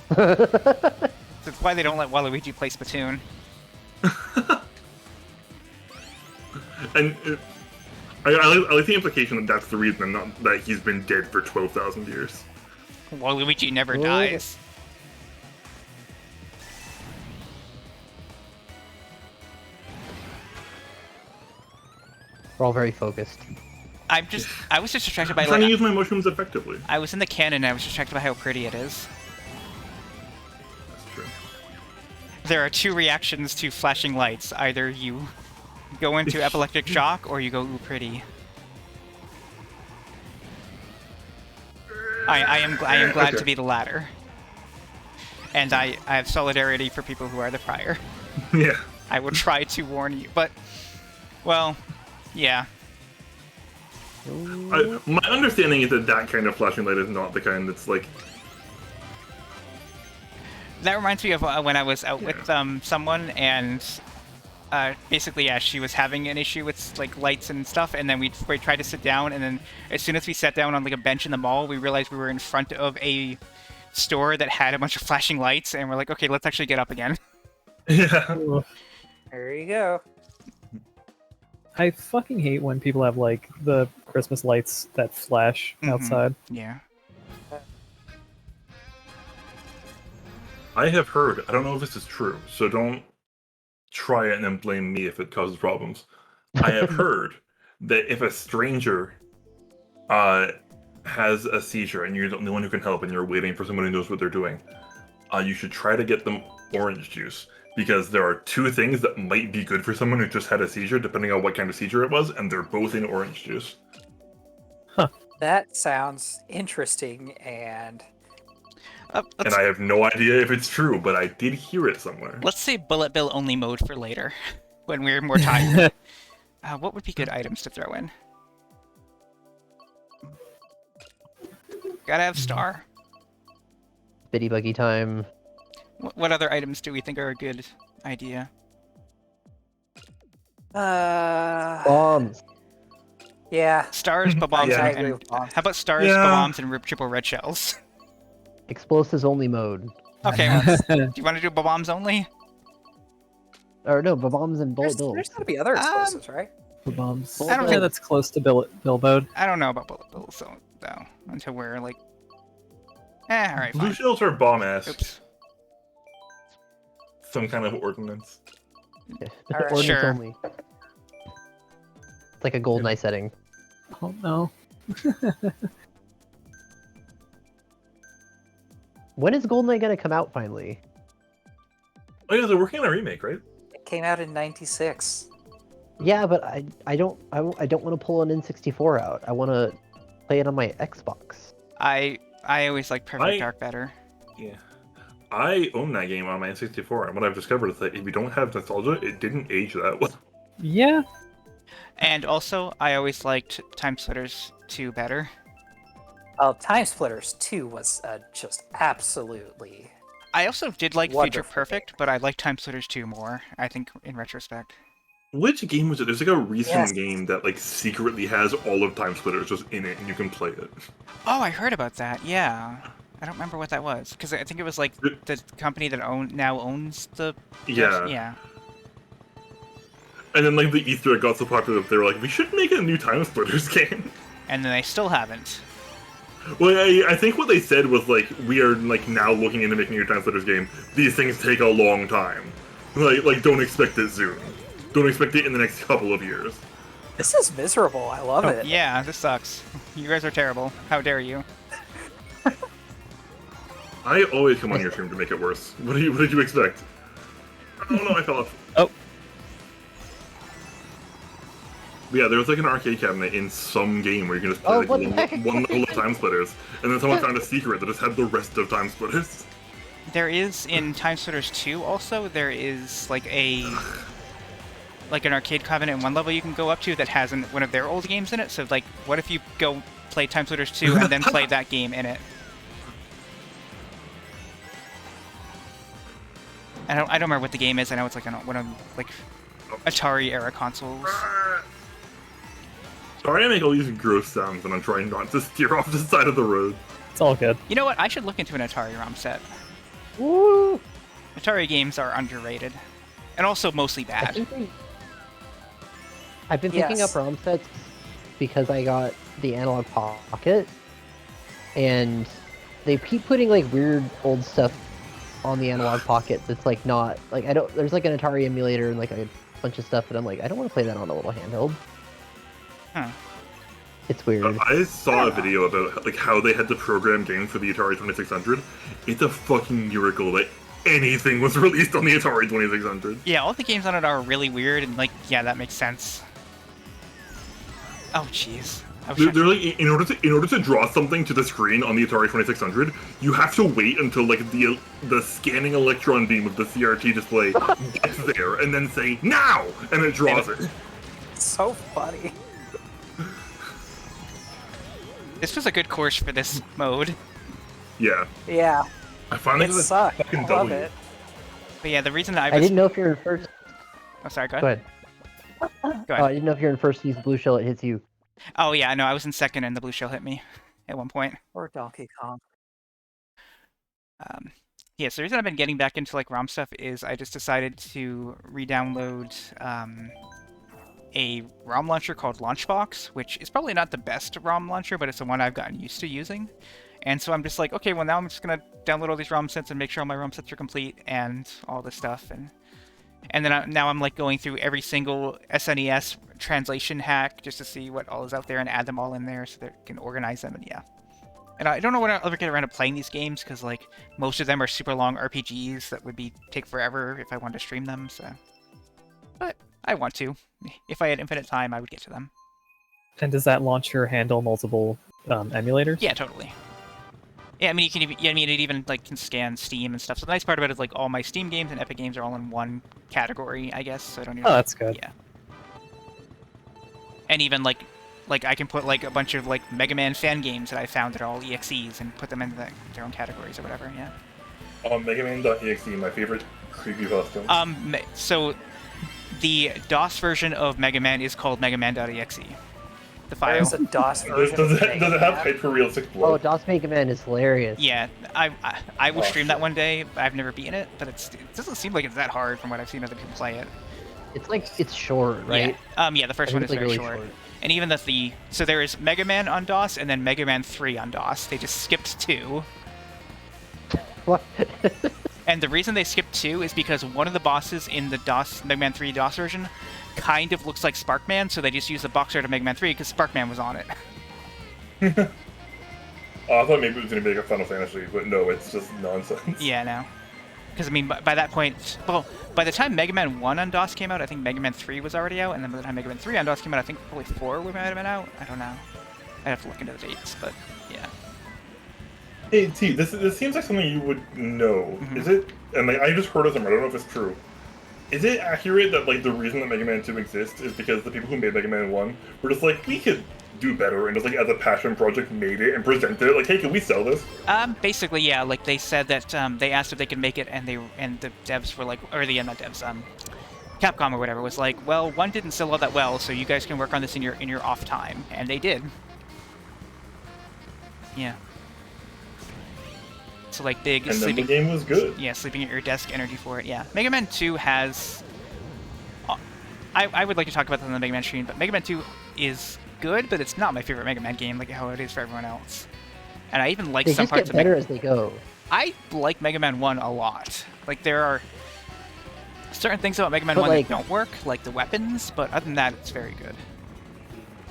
That's why they don't let Waluigi play Splatoon. And I like the implication that that's the reason, not that he's been dead for 12,000 years. Waluigi never Oh. dies. We're all very focused. I was just distracted by I'm trying to like, use my mushrooms effectively. I was in the cannon and I was distracted by how pretty it is. That's true. There are two reactions to flashing lights. Either you go into epileptic shock or you go, ooh, pretty. I am glad Okay. to be the latter. and I have solidarity for people who are the prior. Yeah. I will try to warn you, but, well, yeah. My understanding is that kind of flashing light is not the kind that's like. That reminds me of when I was out with someone, and basically, yeah, she was having an issue with like lights and stuff, and then we tried to sit down, and then as soon as we sat down on like a bench in the mall, we realized we were in front of a store that had a bunch of flashing lights, and we're like, okay, let's actually get up again. Yeah. There you go. I fucking hate when people have like the Christmas lights that flash outside. Yeah. I have heard. I don't know if this is true, so don't try it and then blame me if it causes problems. I have heard that if a stranger has a seizure and you're the only one who can help and you're waiting for someone who knows what they're doing, you should try to get them orange juice, because there are two things that might be good for someone who just had a seizure, depending on what kind of seizure it was, and they're both in orange juice. That sounds interesting, and And I have no idea if it's true, but I did hear it somewhere. Let's say bullet bill only mode for later, when we're more tired. What would be good items to throw in? Gotta have star. Bitty buggy time. What other items do we think are a good idea? Bombs. yeah. Stars, bombs, Yeah. I and agree with bombs. how about stars, Yeah. bombs, and triple red shells? Explosives only mode. Okay, do you want to do bombs only? Or no, bombs and bullet bills. There's got to be other explosives, right? The bombs. I don't Yeah, think- that's close to Bilbo. I don't know about bullet bills though, until we're like, alright, Blue fine. shells are bomb-ass. Oops. Some kind of ordinance. Alright. Ordnance Sure. only. It's like a golden eye setting. Oh no. When is GoldenEye gonna come out finally? Oh yeah, they're working on a remake, right? It came out in '96. Yeah, but I don't want to pull an N64 out. I want to play it on my Xbox. I always like Perfect Dark better. Yeah. I own that game on my N64, and what I've discovered is that if you don't have nostalgia, it didn't age that well. Yeah. And also, I always liked Time Splitters 2 better. Well, Time Splitters 2 was just absolutely. I also did like Future Wonderful. Perfect, but I like Time Splitters 2 more, I think, in retrospect. Which game was it? There's like a recent Yes. game that like secretly has all of Time Splitters just in it, and you can play it. Oh, I heard about that, yeah. I don't remember what that was, because I think it was like the company that now owns the... Yeah. Yeah. And then like the Easter egg got so popular that they were like, we should make a new Time Splitters game. And then they still haven't. Well, I think what they said was like, we are like now looking into making a new Time Splitters game. These things take a long time. Like don't expect it soon. Don't expect it in the next couple of years. This is miserable. I love it. Yeah, this sucks. You guys are terrible. How dare you? I always come on your stream to make it worse. What did you expect? Oh no, I fell off. Oh. But yeah, there was like an arcade cabinet in some game where you can just play Oh, like what the heck? one level of Time Splitters, and then someone found a secret that just had the rest of Time Splitters. There is, in Time Splitters 2 also, there is like an arcade cabinet in one level you can go up to that has one of their old games in it. So like, what if you go play Time Splitters 2 and then play that game in it? I don't remember what the game is. I know it's like one of like Atari era consoles. Sorry, I make all these gross sounds, and I'm trying not to steer off the side of the road. It's all good. You know what? I should look into an Atari ROM set. Woo! Atari games are underrated, and also mostly I bad. think I've been picking Yes. up ROM sets because I got the Analog Pocket, and they keep putting like weird old stuff on the Analog Pocket that's like not like I don't. There's like an Atari emulator and like a bunch of stuff, and I'm like I don't want to play that on a little handheld. Huh. It's weird. I saw a video about like how they had to program games for the Atari 2600. It's a fucking miracle that anything was released on the Atari 2600. Yeah, all the games on it are really weird, and like, yeah, that makes sense. Oh, jeez. They're like in order to draw something to the screen on the Atari 2600, you have to wait until like the scanning electron beam of the CRT display gets there, and then say now, and it draws it. So funny. This was a good course for this mode. Yeah, Yeah, I finally it got a sucked. I fucking love W. it. But yeah, the reason I I was... didn't know if you're in first. Oh, sorry, go Go ahead. ahead. Go Oh, ahead. I didn't know if you're in first. Use blue shell. It hits you. Oh, yeah, no, I was in second and the blue shell hit me at one point. Or Donkey Kong. Yeah, so the reason I've been getting back into like ROM stuff is I just decided to re-download a ROM launcher called Launchbox, which is probably not the best ROM launcher, but it's the one I've gotten used to using. And so I'm just like, okay, well now I'm just gonna download all these ROM sets and make sure all my ROM sets are complete and all this stuff. And then now I'm like going through every single SNES translation hack just to see what all is out there and add them all in there so that I can organize them, and yeah. And I don't know when I'll ever get around to playing these games because like most of them are super long RPGs that would take forever if I wanted to stream them. So, but I want to. If I had infinite time, I would get to them. And does that launcher handle multiple emulators? Yeah, totally. Yeah, I mean, it even like can scan Steam and stuff. So the nice part about it is like all my Steam games and Epic games are all in one category, I guess. So I don't even. Oh, that's good. Yeah. And even like I can put like a bunch of like Mega Man fan games that I found that are all EXEs and put them into their own categories or whatever. Yeah. MegaMan.exe, my favorite creepypasta. So the DOS version of Mega Man is called MegaMan.exe. The file. There's a DOS version. Does of it Mega have Man. hyper-realistic Oh, blood? DOS Mega Man is hilarious. Yeah, I will Oh, stream that shit. one day. I've never beaten it, but it doesn't seem like it's that hard from what I've seen other people play it. It's short, right? Yeah, the first I one think is it's, very like, really short. And even so there is Mega Man on DOS and then Mega Man 3 on DOS. They just skipped 2. What? And the reason they skipped 2 is because one of the bosses in the Mega Man 3 DOS version kind of looks like Sparkman, so they just used the box art of Mega Man 3 because Sparkman was on it. I thought maybe it was going to be like a Final Fantasy, but no, it's just nonsense. Yeah, no. Because, I mean, by that point... Well, by the time Mega Man 1 on DOS came out, I think Mega Man 3 was already out, and then by the time Mega Man 3 on DOS came out, I think probably 4 might have been out. I don't know. I'd have to look into the dates, but yeah. Hey, T, this seems like something you would know. Mhm. Is it? And like, I just heard of them. I don't know if it's true. Is it accurate that like the reason that Mega Man 2 exists is because the people who made Mega Man 1 were just like, we could do better, and just like as a passion project made it and presented it like, hey, can we sell this? Basically, yeah. Like they said that they asked if they could make it, and the devs were like, or the not devs, Capcom or whatever was like, well, 1 didn't sell all that well, so you guys can work on this in your off time, and they did. Yeah. So like big And then sleeping. the game was good. Yeah, sleeping at your desk energy for it. Yeah, Mega Man 2 has. I would like to talk about that on the Mega Man stream, but Mega Man 2 is good, but it's not my favorite Mega Man game like how it is for everyone else. And I even like They some just parts get of better as they go. I like Mega Man 1 a lot. Like there are certain things about Mega Man But, 1 like- that don't work, like the weapons, but other than that, it's very good.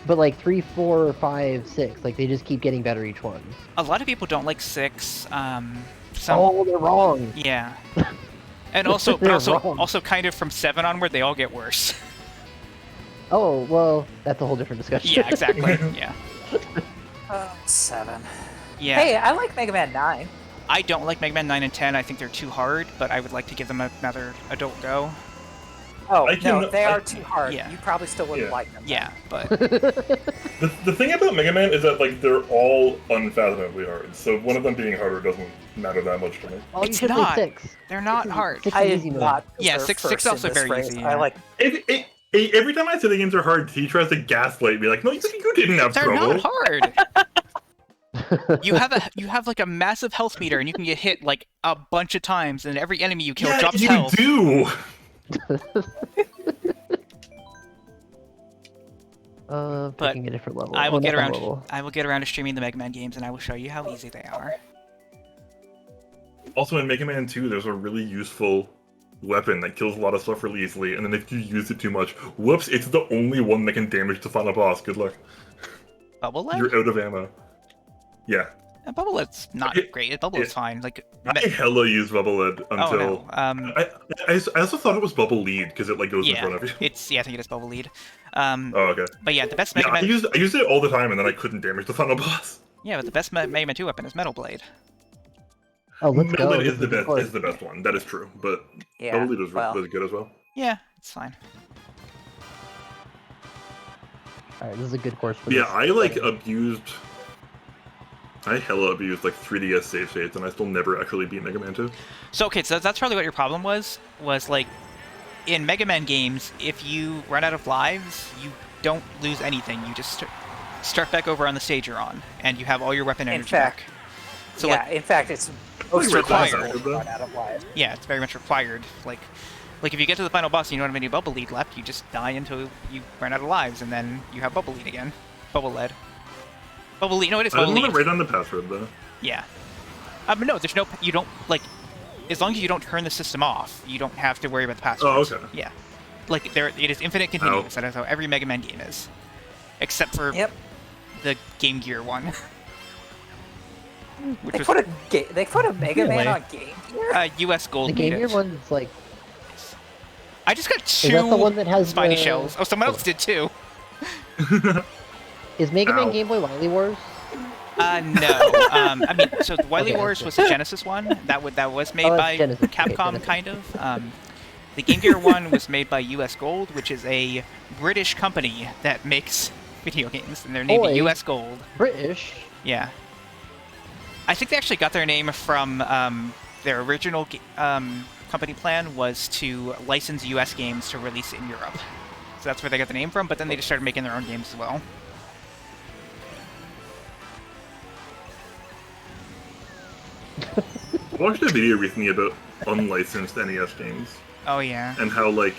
But like 3, 4, 5, 6, like they just keep getting better each one. A lot of people don't like 6. Oh, they're wrong. Yeah. And also, They're but wrong. also kind of from 7 onward, they all get worse. Oh, well, that's a whole different discussion. Yeah, exactly. Yeah. 7. Yeah. Hey, I like Mega Man 9. I don't like Mega Man 9 and 10. I think they're too hard, but I would like to give them another adult go. Oh, I they are too hard. Yeah. You probably still wouldn't Yeah. like them. Yeah, but The thing about Mega Man is that like they're all unfathomably hard. So one of them being harder doesn't matter that much to me. Oh, you It's should not. play 6. they're not hard. Six I is did easy mode. not. Yeah, deserve 6 first also in this very race. easy, I yeah. like. Every time I say the games are hard, he tries to gaslight me like, no, you didn't have They're trouble. not hard. You have like a massive health meter, and you can get hit like a bunch of times, and every enemy you kill Yeah, drops you health. do. But Picking a different level. I will Oh, get not around. level. I will get around to streaming the Mega Man games, and I will show you how easy they are. Also, in Mega Man 2, there's a really useful weapon that kills a lot of stuff really easily, and then if you use it too much, whoops, it's the only one that can damage the final boss. Good luck. Bubble Leg? You're out of ammo. Yeah. Bubblehead's not great. Bubblehead's fine. Like, I hella use Bubble Lead until. oh no. I also thought it was Bubble Lead because it like goes in front of you. I think it is Bubble Lead. Oh, okay. But yeah, the best Yeah, Mega Man. I used it all the time, and then I couldn't damage the final boss. Yeah, but the best Mega Man 2 weapon is Metal Blade. Oh, let's Metal go. Blade This is the a good best. course. Is the best one. That is true. But Yeah, Bubble Lead was well. good as well. Yeah, it's fine. All right, this is a good course for Yeah, this. I like abused. I hella abused like 3DS save states, and I still never actually beat Mega Man 2. So okay, so that's probably what your problem was like in Mega Man games, if you run out of lives, you don't lose anything. You just start back over on the stage you're on, and you have all your weapon energy fact- back. So yeah, in fact, it's most Like, right required. there, run out of life. yeah, it's very much required. Like if you get to the final boss and you don't have any Bubble Lead left, you just die until you run out of lives, and then you have Bubble Lead again. Bubble Lead. Bubble Lead. No, it is I Bubble didn't want Lead. to write down the password though. Yeah. No, there's no. You don't like. As long as you don't turn the system off, you don't have to worry about the passwords. Oh, okay. Yeah. Like it is infinite continuous. That is how every Mega Man game is, except for Yep. the Game Gear one. Which They was put a Mega Man Really? on Game Gear. U.S. Gold. The Game made Gear it. one's like, I just got is two that the one that has Spiny the... shells. Oh, someone else did too. Is Mega Ow. Man Game Boy Wily Wars? No. I mean, so the Wily Okay, Wars okay. was a Genesis one. That was made Oh, that's by Genesis. Okay, Capcom, Genesis. kind of. The Game Gear one was made by U.S. Gold, which is a British company that makes video games, and they're named Oi. U.S. Gold. British? Yeah. I think they actually got their name from their original company plan was to license U.S. games to release in Europe. So that's where they got the name from, but then they just started making their own games as well. I watched a video recently about unlicensed NES games Oh, yeah. and how like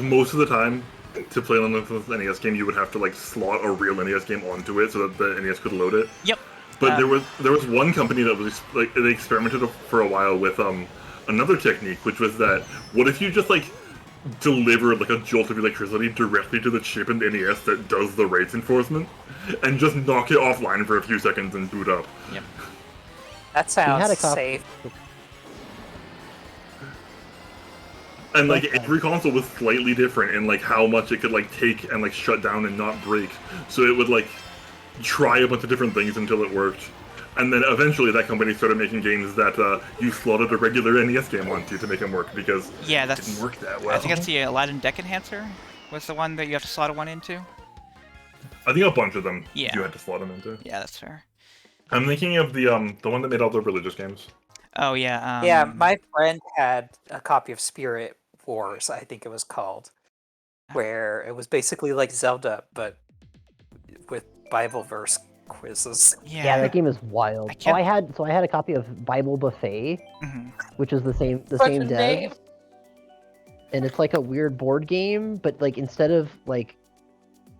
most of the time to play an unlicensed NES game you would have to like slot a real NES game onto it so that the NES could load it. Yep. But Uh, there was one company that was like they experimented for a while with another technique, which was that what if you just like deliver like a jolt of electricity directly to the chip in the NES that does the rates enforcement, and just knock it offline for a few seconds and boot up. Yep. That had a sounds copy. safe. And like every console was slightly different in like how much it could like take and like shut down and not break. So it would like try a bunch of different things until it worked. And then eventually that company started making games that you slotted a regular NES game onto to make them work because Yeah, it that's. didn't work that well. I think that's the Aladdin Deck Enhancer was the one that you have to slot one into. I think a bunch of them Yeah. you had to slot them into. Yeah, that's fair. I'm thinking of the one that made all the religious games. Oh, yeah. Yeah, my friend had a copy of Spirit Wars, I think it was called, where it was basically like Zelda, but with Bible verse quizzes. Yeah, that game is wild. I can't- I had a copy of Bible Buffet, Mhm. which is the same Such a dev, name. and it's like a weird board game, but like instead of like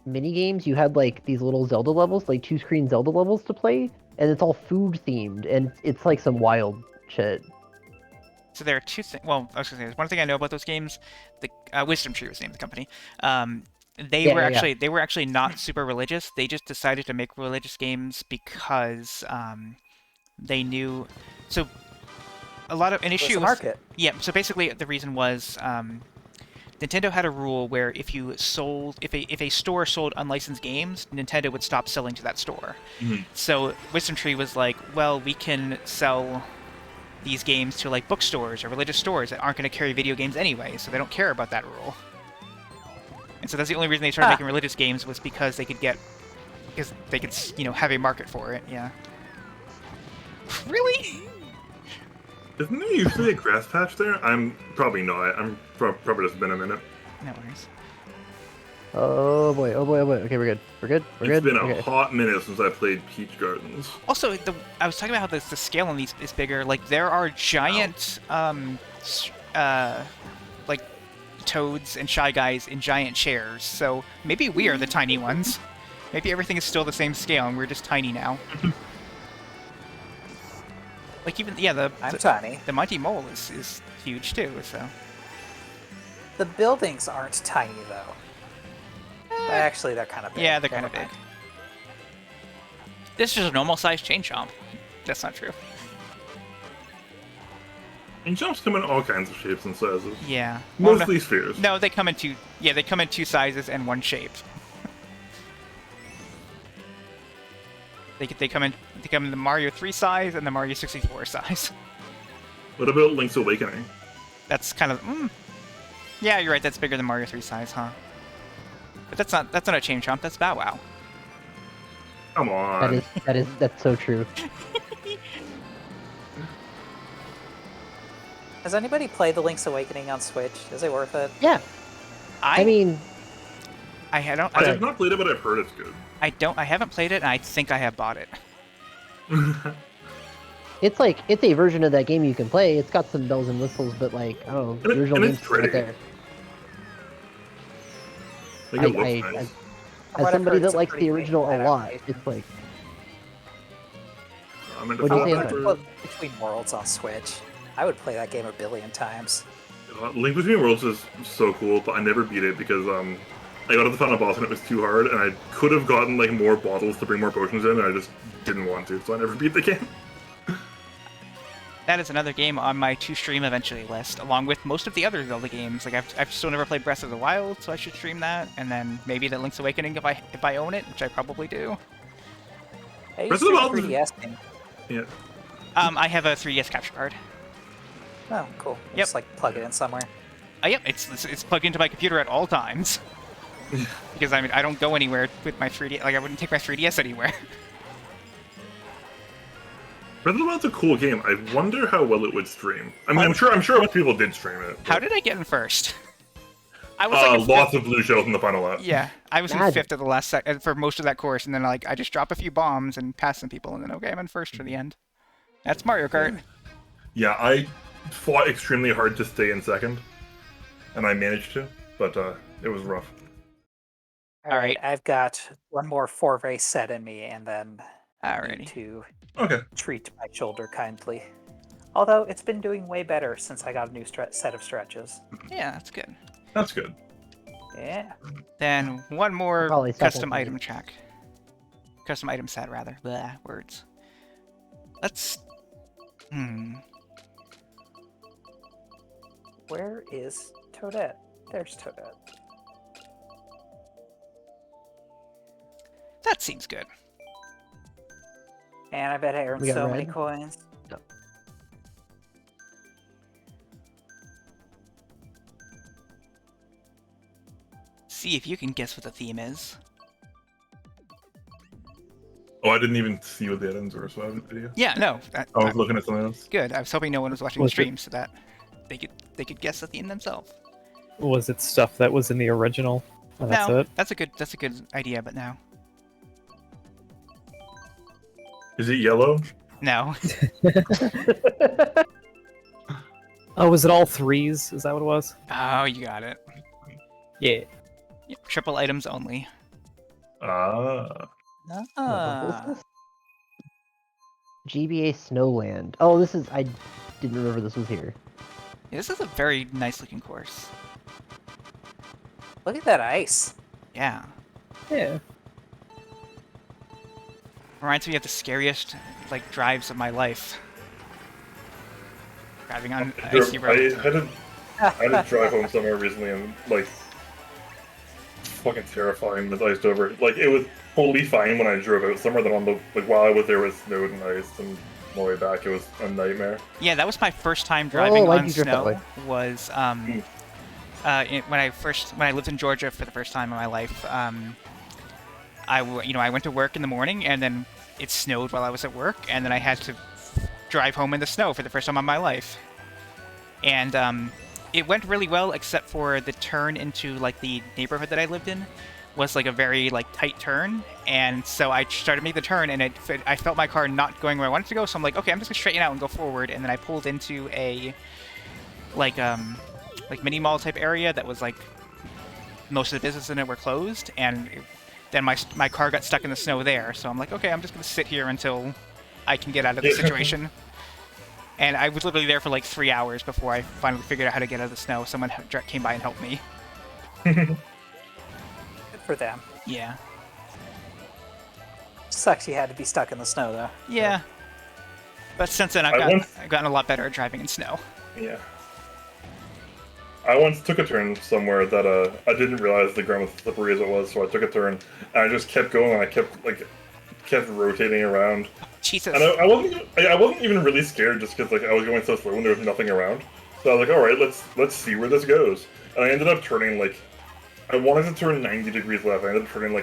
mini games, you had like these little Zelda levels, like 2-screen Zelda levels to play, and it's all food themed, and it's like some wild shit. So there are two things. Well, I was gonna say, there's one thing I know about those games. The Wisdom Tree was the name of the company. They Yeah, were yeah, yeah. actually not super religious. They just decided to make religious games because they knew. So a lot of an What's issue the was, market? yeah. So basically, the reason was Nintendo had a rule where if a store sold unlicensed games, Nintendo would stop selling to that store. Mhm. So Wisdom Tree was like, well, we can sell these games to like bookstores or religious stores that aren't going to carry video games anyway, so they don't care about that rule. And so that's the only reason they started making religious games was because they could have a market for it. Yeah. Really? Isn't there usually a grass patch there? I'm probably not. I'm probably just been a minute. No worries. Oh boy, oh boy, oh boy. Okay, we're good. We're good. We're It's good. been a Okay. hot minute since I played Peach Gardens. Also, I was talking about how the scale on these is bigger. Like there are giant, like toads and shy guys in giant chairs. So maybe we are the tiny ones. Maybe everything is still the same scale and we're just tiny now. Like even I'm tiny. the Mighty Mole is huge too. So The buildings aren't tiny though. Actually, they're kind of big. yeah, they're kind Never of big. mind. This is a normal sized chain chomp. That's not true. And jumps come in all kinds of shapes and sizes. Yeah. Well, Mostly spheres. no, they come in two. Yeah, they come in two sizes and one shape. They come in the Mario 3 size and the Mario 64 size. What about Link's Awakening? That's kind of yeah, you're right. That's bigger than Mario 3 size, huh? But that's not a Chain Chomp. That's Bow Wow. Come on. That's so true. Has anybody played The Link's Awakening on Switch? Is it worth it? Yeah. I mean, I have not played it, but I've heard it's good. I haven't played it, and I think I have bought it. it's a version of that game you can play. It's got some bells and whistles, but like, oh, the original game's right there. As somebody that likes the original a lot, it's like. What do you think? Between Worlds on Switch, I would play that game a billion times. Link Between Worlds is so cool, but I never beat it because I got to the final boss and it was too hard, and I could have gotten like more bottles to bring more potions in, and I just didn't want to, so I never beat the game. That is another game on my to stream eventually list, along with most of the other Zelda games. Like I've still never played Breath of the Wild, so I should stream that, and then maybe the Link's Awakening if I own it, which I probably do. Hey, Breath of the Wild 3DS thing. Yeah. I have a 3DS capture card. Oh, cool. Yep. Just like plug it in somewhere. Yep, it's plugged into my computer at all times. Because I don't go anywhere with my 3DS. Like I wouldn't take my 3DS anywhere. Breath of the Wild's a cool game. I wonder how well it would stream. I mean, I'm sure most people did stream it. How did I get in first? I was lots of blue shells in the final lap. Yeah, I was in fifth of the last for most of that course, and then I just drop a few bombs and pass some people, and then okay, I'm in first for the end. That's Mario Kart. Yeah, I fought extremely hard to stay in second, and I managed to, but it was rough. All right, I've got one more 4-race set in me, and then Alrighty. need to Okay. treat my shoulder kindly. Although it's been doing way better since I got a new set of stretches. Yeah, that's good. That's good. Yeah. Then one more Probably custom second. item track. Custom item set, rather. Blah, words. Let's... Where is Toadette? There's Toadette. That seems good. And I bet I earned We got so many red? coins. No. See if you can guess what the theme is. Oh, I didn't even see what the items were, so I haven't video. Yeah, no. I was looking at something else. Good. I was hoping no one was watching the Was it- stream so that they could guess the theme themselves. Was it stuff that was in the original? And that's no, it? that's a good idea, but no. Is it yellow? No. Oh, was it all threes? Is that what it was? Oh, you got it. Yeah. Yep, triple items only. Ah. Ah. GBA Snowland. Oh, this is. I didn't remember this was here. Yeah, this is a very nice looking course. Look at that ice. Yeah. Yeah. Reminds me of the scariest drives of my life. Driving on icy I roads. had to drive home somewhere recently and fucking terrifying with iced over. It was totally fine when I drove out somewhere, then on the while I was there with snowed and ice, and on the way back it was a nightmare. Yeah, that was my first time driving why'd on you drift that snow. way? Was when I lived in Georgia for the first time in my life. I went to work in the morning, and then it snowed while I was at work, and then I had to drive home in the snow for the first time in my life. And it went really well, except for the turn into the neighborhood that I lived in was a very tight turn, and so I started making the turn, and I felt my car not going where I wanted to go, so I'm like, okay, I'm just gonna straighten out and go forward, and then I pulled into a mini mall type area that was most of the businesses in it were closed, and then my car got stuck in the snow there, so I'm like, okay, I'm just gonna sit here until I can get out of the situation. And I was literally there for 3 hours before I finally figured out how to get out of the snow. Someone came by and helped me. Good for them. Yeah. Sucks you had to be stuck in the snow, though. Yeah. But since then, I've gotten a lot better at driving in snow. Yeah. I once took a turn somewhere that I didn't realize the ground was slippery as it was, so I took a turn and I just kept going and I kept rotating around. Jesus. And I wasn't even really scared just because I was going so slow and there was nothing around. So I was like, all right, let's see where this goes. And I ended up turning I wanted to turn 90 degrees left. I ended up turning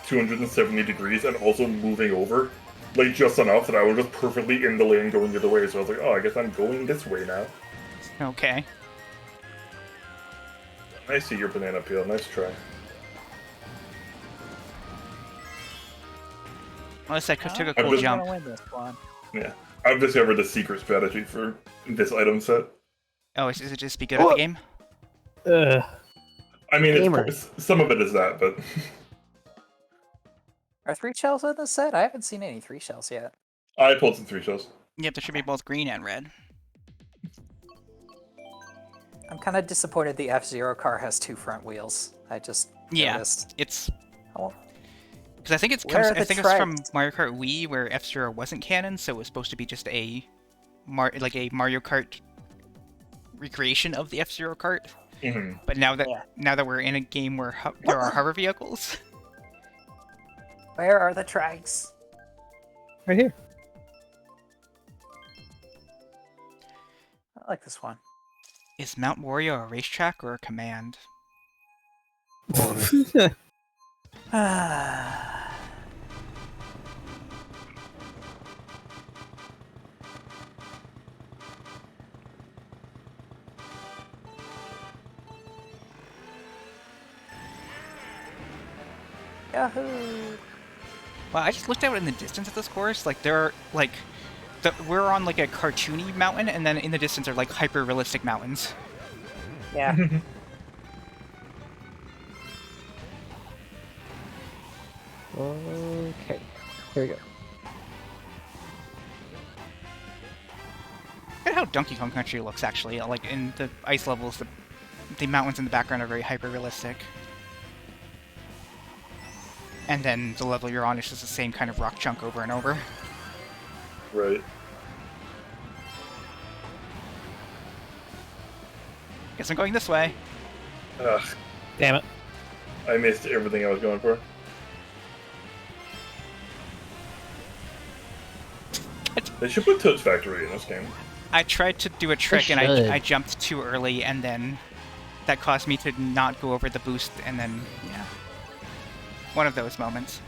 270 degrees and also moving over just enough that I was just perfectly in the lane going the other way. So I was like, oh, I guess I'm going this way now. Okay. I see your banana peel. Nice try. Unless I took a I'm cool just jump. gonna win this one. Yeah. I've discovered the secret strategy for this item set. Oh, is it just be good at the game? I mean, Gamer. some of it is that, but... Are 3 shells in this set? I haven't seen any 3 shells yet. I pulled some 3 shells. Yep, there should be both green and red. I'm kind of disappointed the F-Zero car has 2 front wheels. I just noticed. It's... Oh, Because I think it's from Mario Kart Wii, where F-Zero wasn't canon, so it was supposed to be just a Mario Kart recreation of the F-Zero kart. Mm-hmm. But now that we're in a game where there are hover vehicles, where are the tracks? Right here. I like this one. is Mount Wario a racetrack or a command? Yahoo! Well, I just looked out in the distance at this course. There are we're on a cartoony mountain, and then in the distance are hyper realistic mountains. Yeah. Okay, here we go. Look at how Donkey Kong Country looks, actually. In the ice levels, the mountains in the background are very hyper realistic. And then the level you're on is just the same kind of rock chunk over and over. Right. Guess I'm going this way. Ugh, Damn it. I missed everything I was going for. They should put Toad's Factory in this game. I tried to do a trick and should. I jumped too early, and then that caused me to not go over the boost, and then, yeah. One of those moments.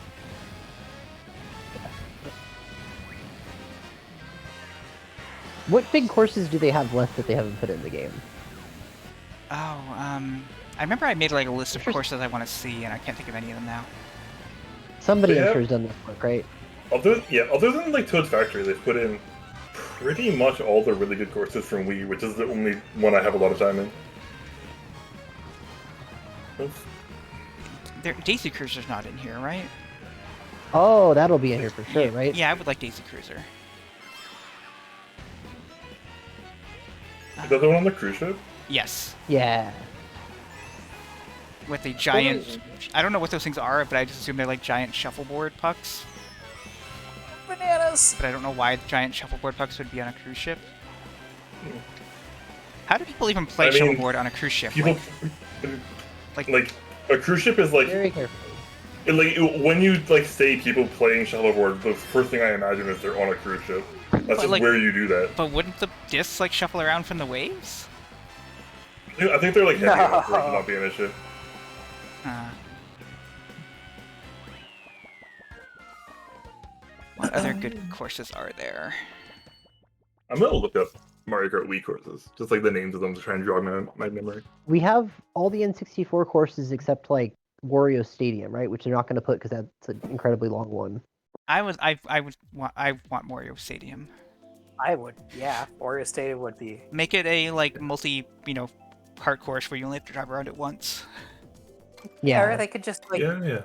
What big courses do they have left that they haven't put in the game? Oh, I remember I made a list of courses I want to see, and I can't think of any of them now. Somebody Yeah. I'm sure has done this work, right? Other than Toad's Factory, they've put in pretty much all the really good courses from Wii, which is the only one I have a lot of time in. Daisy Cruiser's not in here, right? Oh, that'll be in here for sure, yeah, right? Yeah, I would like Daisy Cruiser. Is that the one on the cruise ship? Yes. Yeah. With a giant... I don't know what those things are, but I just assume they're giant shuffleboard pucks. Bananas! But I don't know why giant shuffleboard pucks would be on a cruise ship. How do people even play shuffleboard on a cruise ship? People, a cruise ship is Very carefully. when you say people playing shuffleboard, the first thing I imagine is they're on a cruise ship. That's just where you do that. But wouldn't the discs shuffle around from the waves? I think they're heavy enough for it to not be an issue. What other good courses are there? I'm gonna look up Mario Kart Wii courses, just the names of them to try and jog my memory. We have all the N64 courses except Wario Stadium, right? Which they're not going to put because that's an incredibly long one. I want Wario Stadium. I would, yeah. Wario Stadium would be... Make it a, multi, part course where you only have to drive around it once. Yeah. Or they could just, Yeah.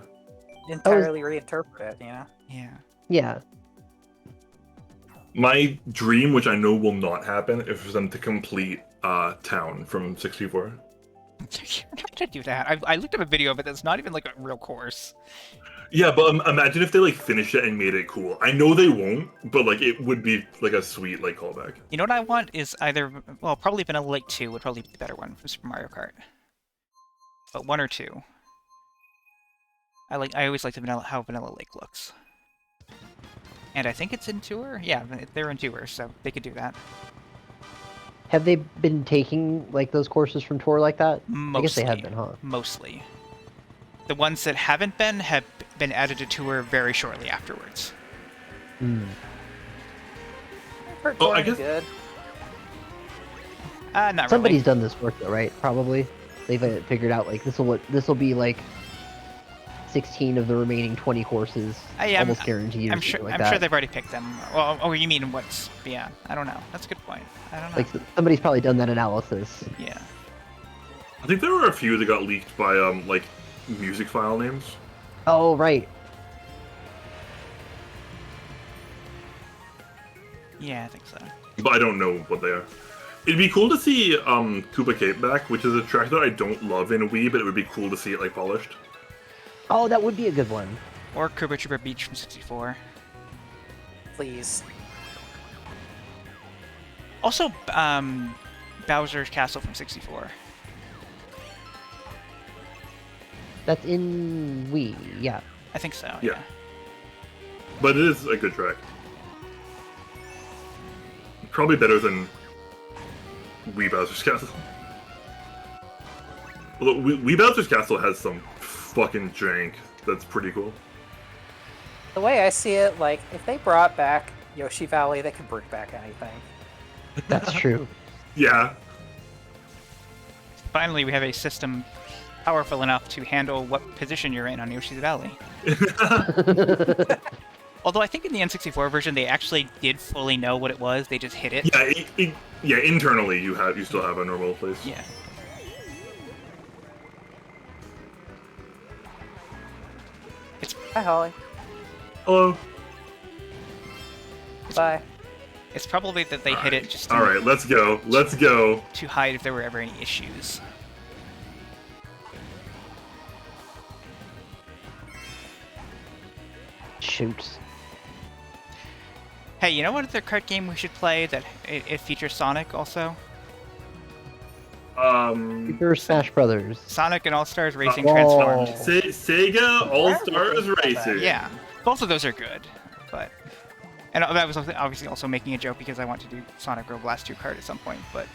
entirely reinterpret it, Yeah. Yeah. My dream, which I know will not happen, is for them to complete Town from 64. You're not gonna do that. I looked up a video of it that's not even a real course. Yeah, but imagine if they like finished it and made it cool. I know they won't, but like it would be like a sweet like callback. You know what I want is either, well, probably Vanilla Lake 2 would probably be the better one from Super Mario Kart. But 1 or 2. I always like how Vanilla Lake looks. And I think it's in Tour? Yeah, they're in Tour, so they could do that. Have they been taking like those courses from Tour like that? Mostly. I guess they have been, huh? Mostly. The ones that haven't been have been added to Tour very shortly afterwards. Hmm. I've heard Oh, I touring guess- good. Not Somebody's really. done this work though, right? Probably. They've figured out like this will be like 16 of the remaining 20 courses, almost guaranteed. Or I'm sure. like I'm that. sure they've already picked them. Well, oh, you mean what's? Yeah, I don't know. That's a good point. I don't know. Like somebody's probably done that analysis. Yeah. I think there were a few that got leaked by like music file names. Oh right. Yeah, I think so. But I don't know what they are. It'd be cool to see Koopa Cape back, which is a track that I don't love in Wii, but it would be cool to see it like polished. Oh, that would be a good one. Or Koopa Trooper Beach from 64. Please. Also, Bowser's Castle from 64. That's in Wii, yeah. I think so. Yeah. Yeah. But it is a good track. Probably better than Wii Bowser's Castle. Although Wii Bowser's Castle has some fucking jank that's pretty cool. The way I see it, like, if they brought back Yoshi Valley, they could bring back anything. That's true. Yeah. Finally, we have a system powerful enough to handle what position you're in on Yoshi's Valley. Although I think in the N64 version, they actually did fully know what it was. They just hit it. Yeah, internally you still have a normal place. Yeah. Hi, Holly. Hello. Bye. It's probably that they hit it just to, Alright, let's go. Let's go. to hide if there were ever any issues. Shoot. Hey, you know what other kart game we should play that it features Sonic also? Super Smash Brothers. Sonic and All-Stars Racing Oh. Transformed. Sega All-Stars Racing. Yeah, both of those are good, but... And I was obviously also making a joke because I want to do Sonic Road Blast 2 kart at some point, but...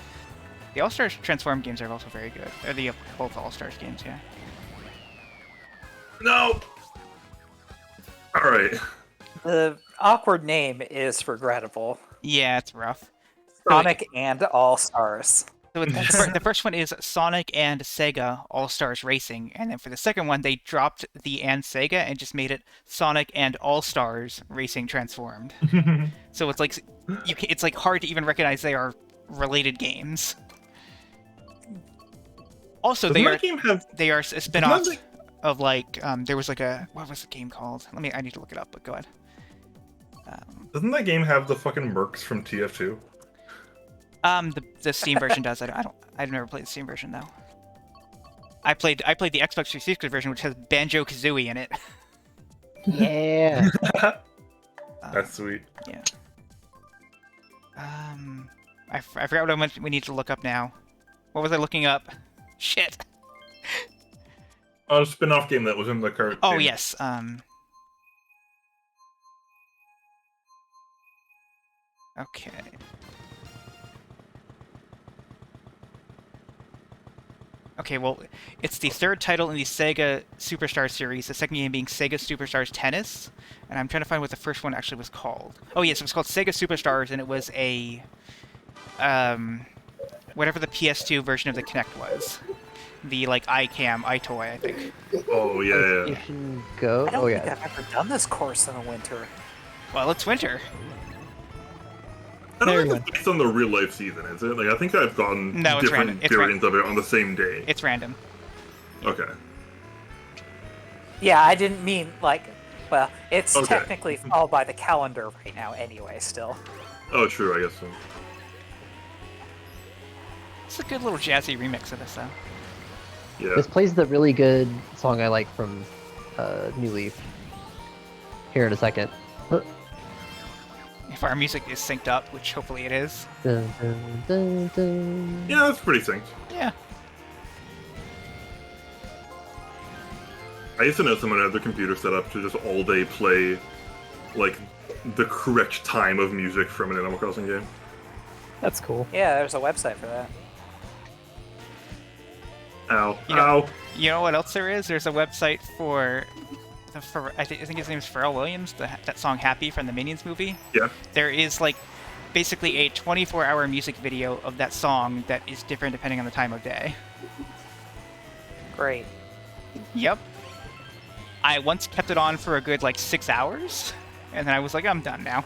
The All-Stars Transform games are also very good. They're the both All-Stars games, yeah. No! Alright. The awkward name is regrettable. Yeah, it's rough. Sonic and All Stars. So the first one is Sonic and Sega All-Stars Racing, and then for the second one, they dropped the and Sega and just made it Sonic and All-Stars Racing Transformed. So it's like it's like hard to even recognize they are related games. Also, Doesn't that game have... they are spin-offs of like there was like a what was the game called? I need to look it up, but go ahead. Doesn't that game have the fucking mercs from TF2? The Steam version does. I've never played the Steam version though. I played the Xbox 360 version, which has Banjo-Kazooie in it. Yeah. That's sweet. Yeah. I forgot what we need to look up now. What was I looking up? Shit. Oh, a spin-off game that was in the cart. Oh game. yes. Okay. Okay, well, it's the third title in the Sega Superstars series, the second game being Sega Superstars Tennis, and I'm trying to find what the first one actually was called. Oh yes, it was called Sega Superstars, and it was a, whatever the PS2 version of the Kinect was. The, like, iCam, iToy, I think. Oh, yeah. PlayStation Go. I don't Oh think yeah. I've ever done this course in the winter. Well, it's winter. I There don't you think it's based on the real-life season, is it? Like, I think I've gotten No, it's random. different It's variants of it on the same day. It's random. Okay. Yeah, I didn't mean, like, well, it's Okay. technically followed by the calendar right now anyway, still. Oh, true, I guess so. It's a good little jazzy remix of this, though. Yeah. This plays the really good song I like from New Leaf. here in a second. If our music is synced up, which hopefully it is. Dun, dun, dun, dun. Yeah, that's pretty synced. Yeah. I used to know someone who had their computer set up to just all day play, like, the correct time of music from an Animal Crossing game. That's cool. Yeah, there's a website for that. Ow. You know- Ow. You know what else there is? There's a website for I think his name is Pharrell Williams, that song "Happy" from the Minions movie. Yeah. There is like basically a 24-hour music video of that song that is different depending on the time of day. Great. Yep. I once kept it on for a good like 6 hours, and then I was like, I'm done now.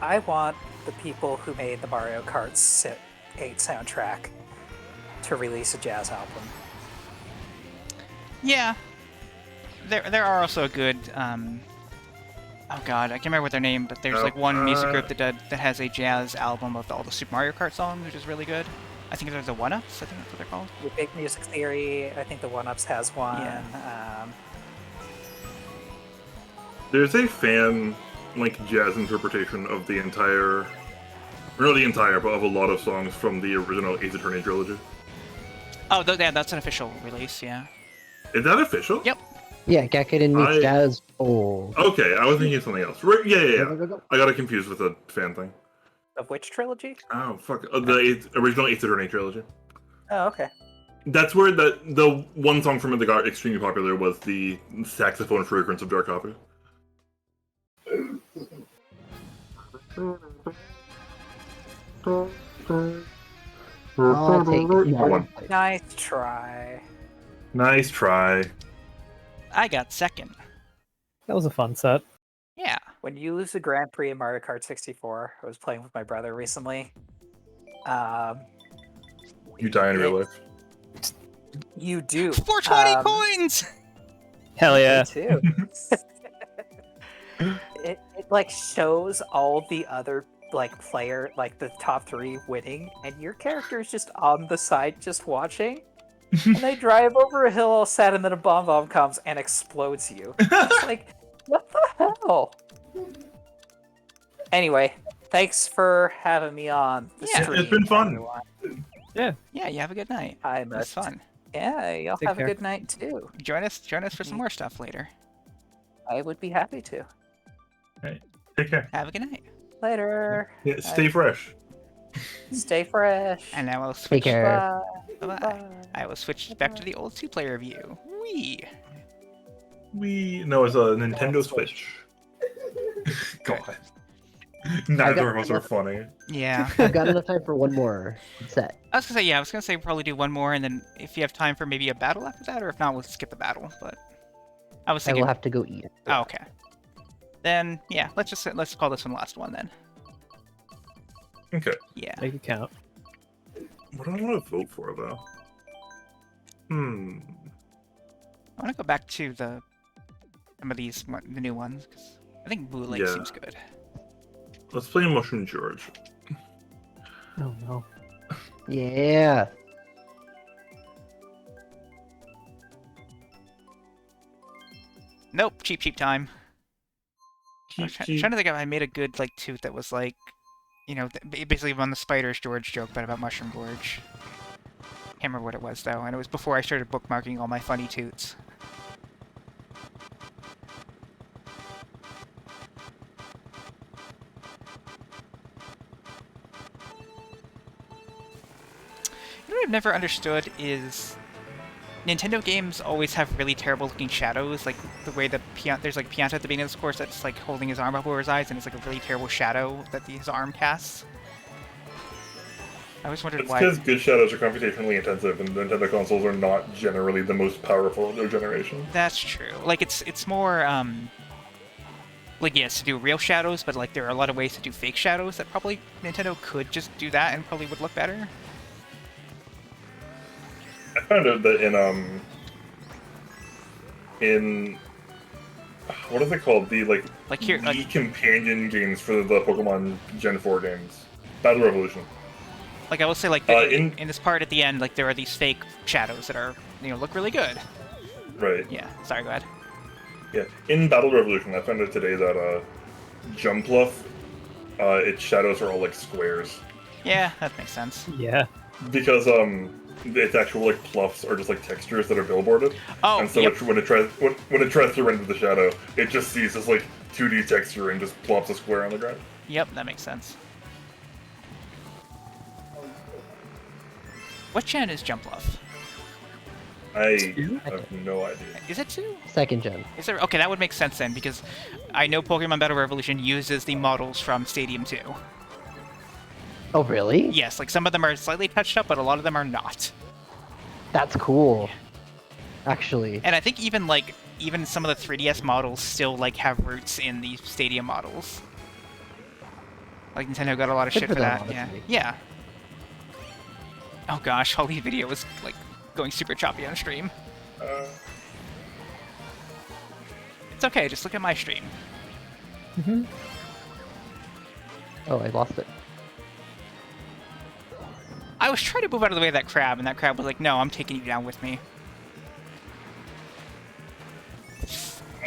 I want the people who made the Mario Kart 8 soundtrack to release a jazz album. Yeah. There are also a good oh god, I can't remember what their name, but there's like one music group that has a jazz album of all the Super Mario Kart songs, which is really good. I think there's the One Ups. I think that's what they're called. The Big Music Theory, I think the One Ups has one. Yeah. There's a fan, like, jazz interpretation of the entire... Or not the entire, but of a lot of songs from the original Ace Attorney trilogy. Oh, yeah, that's an official release. Yeah. Is that official? Yep. Yeah, Gekiden meets I- Jazz. Oh. Okay, I was thinking of something else. Yeah. I got it confused with a fan thing. Of which trilogy? Oh, fuck. The original Ace Attorney trilogy. Oh, okay. That's where the one song from it that got extremely popular was the saxophone fragrance of Dark Hoppet. I'll take one. Nice try. Nice try. I got second. That was a fun set. Yeah. When you lose the Grand Prix in Mario Kart 64, I was playing with my brother recently. You die in real life. You do. 420 coins. Hell yeah. Me too. it like shows all the other like player, like the top 3 winning, and your character is just on the side just watching. And they drive over a hill all sad, and then a bomb comes and explodes you. It's like, what the hell? Anyway, thanks for having me on the Yeah, stream. it's been fun. everyone. Yeah, you have a good night. I It was must. fun. Yeah, y'all Take have care. a good night too. Join us for some more stuff later. I would be happy to. Take care. Have a good night. Later. Yeah, stay fresh. Stay fresh. And now I'll Take switch. care. Bye-bye. Bye. I will switch back to the old 2-player view. Whee! No, it's a Nintendo Switch. God. Neither of us are funny. Yeah. I've got enough time for one more set. I was gonna say probably do one more, and then if you have time for maybe a battle after that, or if not, we'll skip the battle. But I was I thinking. will have to go eat. Oh, okay. Then yeah, let's call this one the last one then. Okay. Yeah. Make it count. What do I want to vote for, though? I want to go back to some of these the new ones, 'cause I think Blue Lake Yeah. seems good. Let's play Mushroom George. Oh no. Yeah. Nope, cheap time. I was Cheap. trying to think if I made a good like toot that was like, basically on the Spiders George joke, but about Mushroom Gorge. Can't remember what it was though, and it was before I started bookmarking all my funny toots. You know what I've never understood is Nintendo games always have really terrible looking shadows, like the way there's like Pianta at the beginning of this course that's like holding his arm up over his eyes, and it's like a really terrible shadow that his arm casts. I always wondered It's why. because good shadows are computationally intensive, and Nintendo consoles are not generally the most powerful of their generation. That's true. Like it's more like yes to do real shadows, but like there are a lot of ways to do fake shadows that probably Nintendo could just do that and probably would look better. I found out that in what is it called? The Like here, the like companion games for the Pokemon Gen 4 games, Battle Revolution. Like, I will say, like, in this part at the end, like, there are these fake shadows that are, look really good. Right. Yeah, sorry, go ahead. Yeah. In Battle Revolution, I found out today that Jumpluff, its shadows are all like squares. Yeah, that makes sense. Yeah. Because its actual like pluffs are just like textures that are billboarded. Oh, And so yep. when it tries to render the shadow, it just sees this like 2D texture and just plops a square on the ground. Yep, that makes sense. What gen is Jumpluff? I have no idea. Is it 2? 2nd gen. Is there? Okay, that would make sense then, because I know Pokemon Battle Revolution uses the models from Stadium 2. Oh, really? Yes, like some of them are slightly touched up, but a lot of them are not. That's cool. Actually. And I think even some of the 3DS models still like have roots in the Stadium models. Like Nintendo got a lot of Good shit for for them, that. Yeah. honestly. Yeah. Oh gosh, Holly's video was like going super choppy on stream. It's okay, just look at my stream. Mm-hmm. Oh, I lost it. I was trying to move out of the way of that crab, and that crab was like, no, I'm taking you down with me.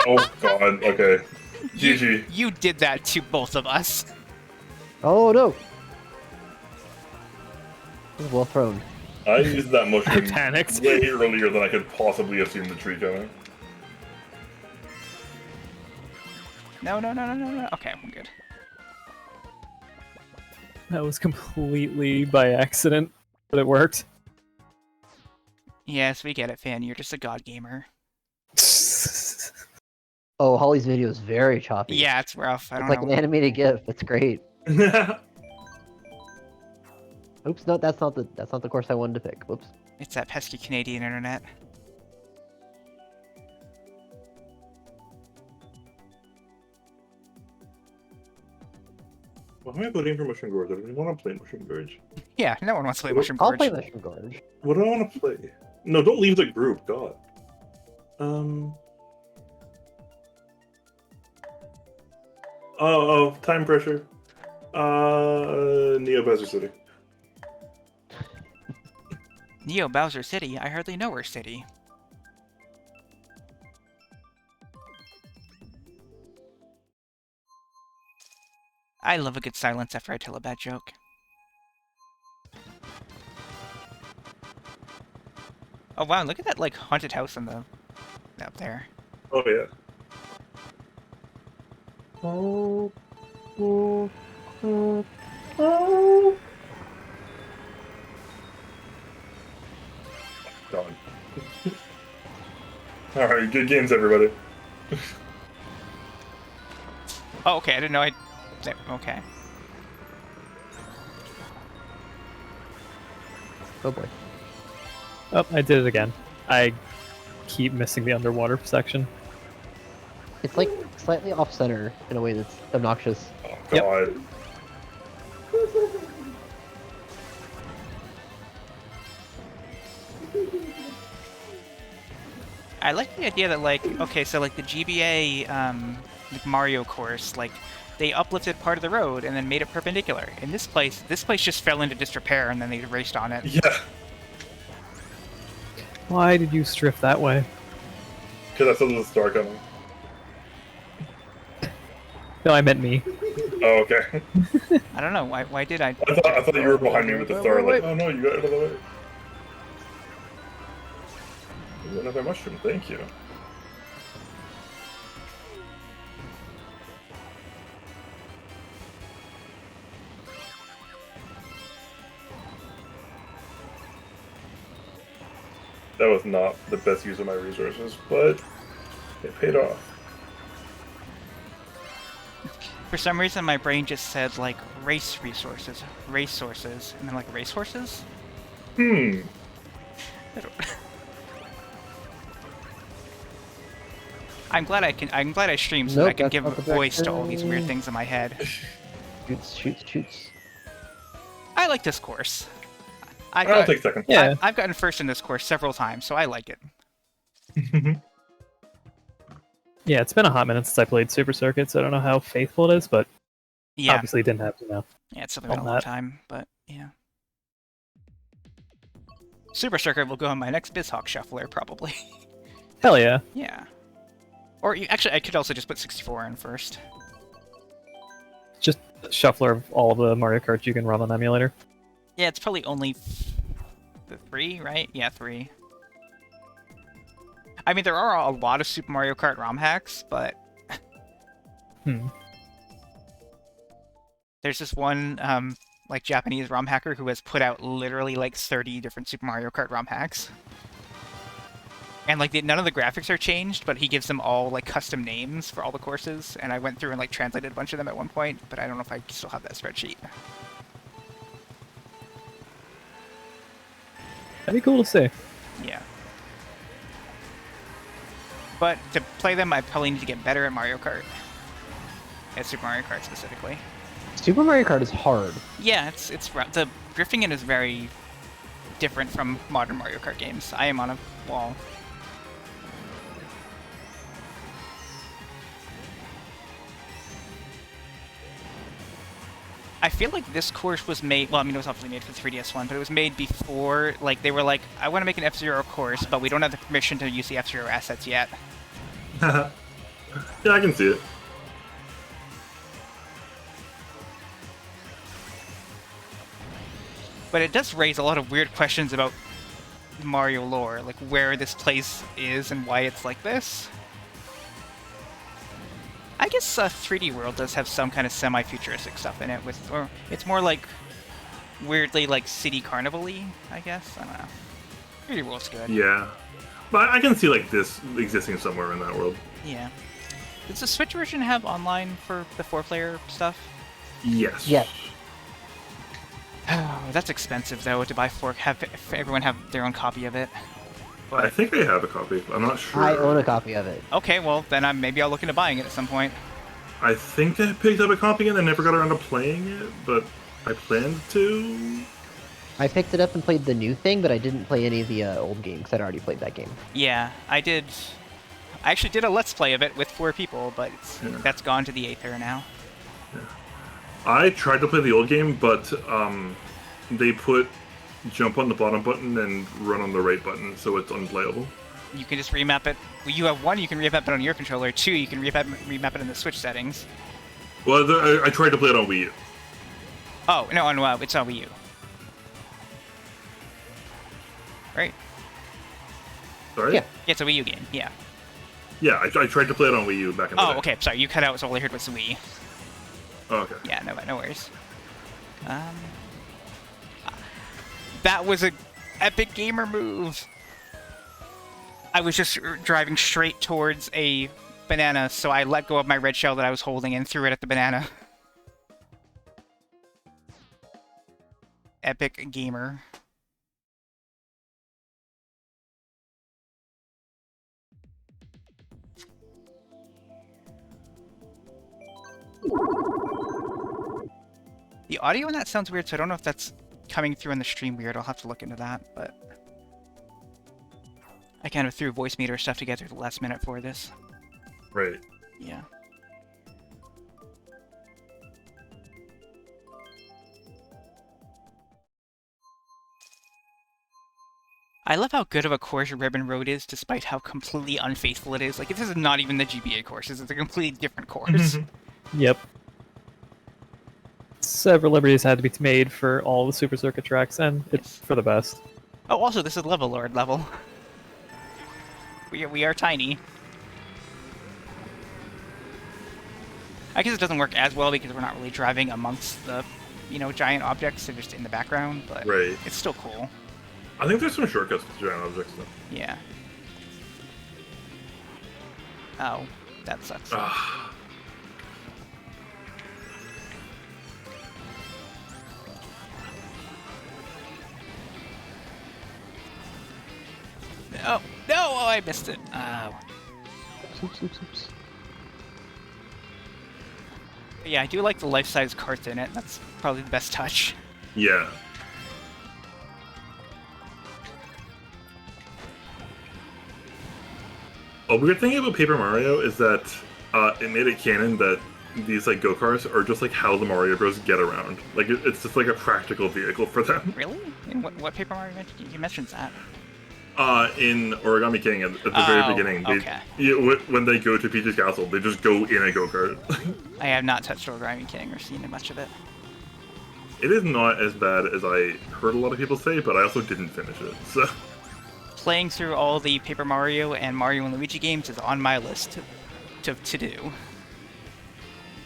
Oh god, okay. GG. You did that to both of us. Oh, no! This is well thrown. I used that mushroom panicked. way earlier than I could possibly have seen the tree coming. No. Okay, I'm good. That was completely by accident, but it worked. Yes, we get it, Fan. You're just a god gamer. Oh, Holly's video is very choppy. Yeah, it's rough. I It's don't like know. an animated GIF. It's great. Oops, no, that's not the course I wanted to pick. Whoops. It's that pesky Canadian internet. Why am I voting for Mushroom Gorge? I don't even want to play Mushroom Gorge. Yeah, no one wants to play Well, Mushroom I'll Gorge. play Mushroom Gorge. What do I want to play? No, don't leave the group, God. Oh, time pressure. Neo Bowser City. Neo Bowser City? I hardly know her city. I love a good silence after I tell a bad joke. Oh wow, look at that like haunted house on the up there. Oh yeah. Done. Alright, good games everybody. Oh, okay, I didn't know okay. Oh boy. Oh, I did it again. I keep missing the underwater section. It's like slightly off center in a way that's obnoxious. Oh Yep. god. I like the idea that like okay, so like the GBA like Mario course, like they uplifted part of the road and then made it perpendicular. In this place just fell into disrepair and then they raced on it. Yeah. Why did you strip that way? Because I saw the star coming. No, I meant me. Oh, okay. I don't know why did I? I thought you were behind me with the star, like, oh no, you got out of the way. Ooh, another mushroom, thank you. That was not the best use of my resources, but it paid off. For some reason, my brain just said like race sources, and then like racehorses. Hmm. I don't... I'm glad I stream so that Nope, I can that's give not the voice to all these weird direction. things in my head. Shoots. I like this course. I'll take second. Yeah. I've gotten first in this course several times, so I like it. Yeah, it's been a hot minute since I played Super Circuit, so I don't know how faithful it is, but Yeah, obviously it didn't happen now. yeah, it's something been a on long that. time, but yeah. Super Circuit will go on my next BizHawk shuffler, probably. Hell yeah. Yeah. Or actually, I could also just put 64 in first. Just a shuffler of all the Mario Kart you can run on emulator. Yeah, it's probably only the 3, right? Yeah, 3. I mean, there are a lot of Super Mario Kart ROM hacks, but there's this one like Japanese ROM hacker who has put out literally like 30 different Super Mario Kart ROM hacks. And like none of the graphics are changed, but he gives them all like custom names for all the courses. And I went through and like translated a bunch of them at one point, but I don't know if I still have that spreadsheet. That'd be cool to see. Yeah. But to play them, I probably need to get better at Mario Kart. At Super Mario Kart specifically. Super Mario Kart is hard. Yeah, the drifting in is very different from modern Mario Kart games. I am on a wall. I feel like this course was made, well, I mean, it was obviously made for the 3DS one, but it was made before, like, they were like, I want to make an F-Zero course, but we don't have the permission to use the F-Zero assets yet. Yeah, I can see it. But it does raise a lot of weird questions about Mario lore, like where this place is and why it's like this. I guess 3D World does have some kind of semi-futuristic stuff in it, or it's more like weirdly like city carnival-y, I guess. I don't know. 3D World's good. Yeah. But I can see like this existing somewhere in that world. Yeah. Does the Switch version have online for the 4-player stuff? Yes. Yes. Oh, that's expensive though to buy have everyone have their own copy of it. I think I have a copy. I'm not sure. I own a copy of it. Okay, well then maybe I'll look into buying it at some point. I think I picked up a copy and I never got around to playing it, but I planned to. I picked it up and played the new thing, but I didn't play any of the old games. 'Cause I'd already played that game. Yeah, I did. I actually did a Let's Play of it with 4 people, but that's gone to the Aether now. I tried to play the old game, but they put jump on the bottom button and run on the right button, so it's unplayable. You can just remap it. Well, you have 1, you can remap it on your controller. 2, you can remap it in the Switch settings. Well, I tried to play it on Wii U. Oh, no, it's on Wii U. Right? Sorry? Yeah. It's a Wii U game, yeah. Yeah, I tried to play it on Wii U back in the day. Oh, okay, sorry, you cut out, so all I heard was the Wii. Oh, okay. Yeah, no worries. That was a epic gamer move. I was just driving straight towards a banana, so I let go of my red shell that I was holding and threw it at the banana. Epic gamer. The audio in that sounds weird, so I don't know if that's coming through in the stream weird. I'll have to look into that, but I kind of threw voice meter stuff together at the last minute for this. Right. Yeah. I love how good of a course Ribbon Road is, despite how completely unfaithful it is. Like, this is not even the GBA course. It's a completely different course. Yep. Several liberties had to be made for all the Super Circuit tracks, and it's for the best. Oh, also, this is Level Lord level. We are tiny. I guess it doesn't work as well because we're not really driving amongst the, giant objects. They're just in the background, but Right. it's still cool. I think there's some shortcuts to giant objects, though. Yeah. Oh, that sucks. Ah. No, oh, I missed it. Oops, oops, oops. Yeah, I do like the life-size carts in it. That's probably the best touch. Yeah. A weird thing about Paper Mario is that it made it canon that these like go-karts are just like how the Mario Bros. Get around. Like it's just like a practical vehicle for them. Really? In what Paper Mario you mentioned that? In Origami King at the very Oh, beginning, okay. when they go to Peach's castle, they just go in a go-kart. I have not touched Origami King or seen much of it. It is not as bad as I heard a lot of people say, but I also didn't finish it. So Playing through all the Paper Mario and Mario and Luigi games is on my list to do.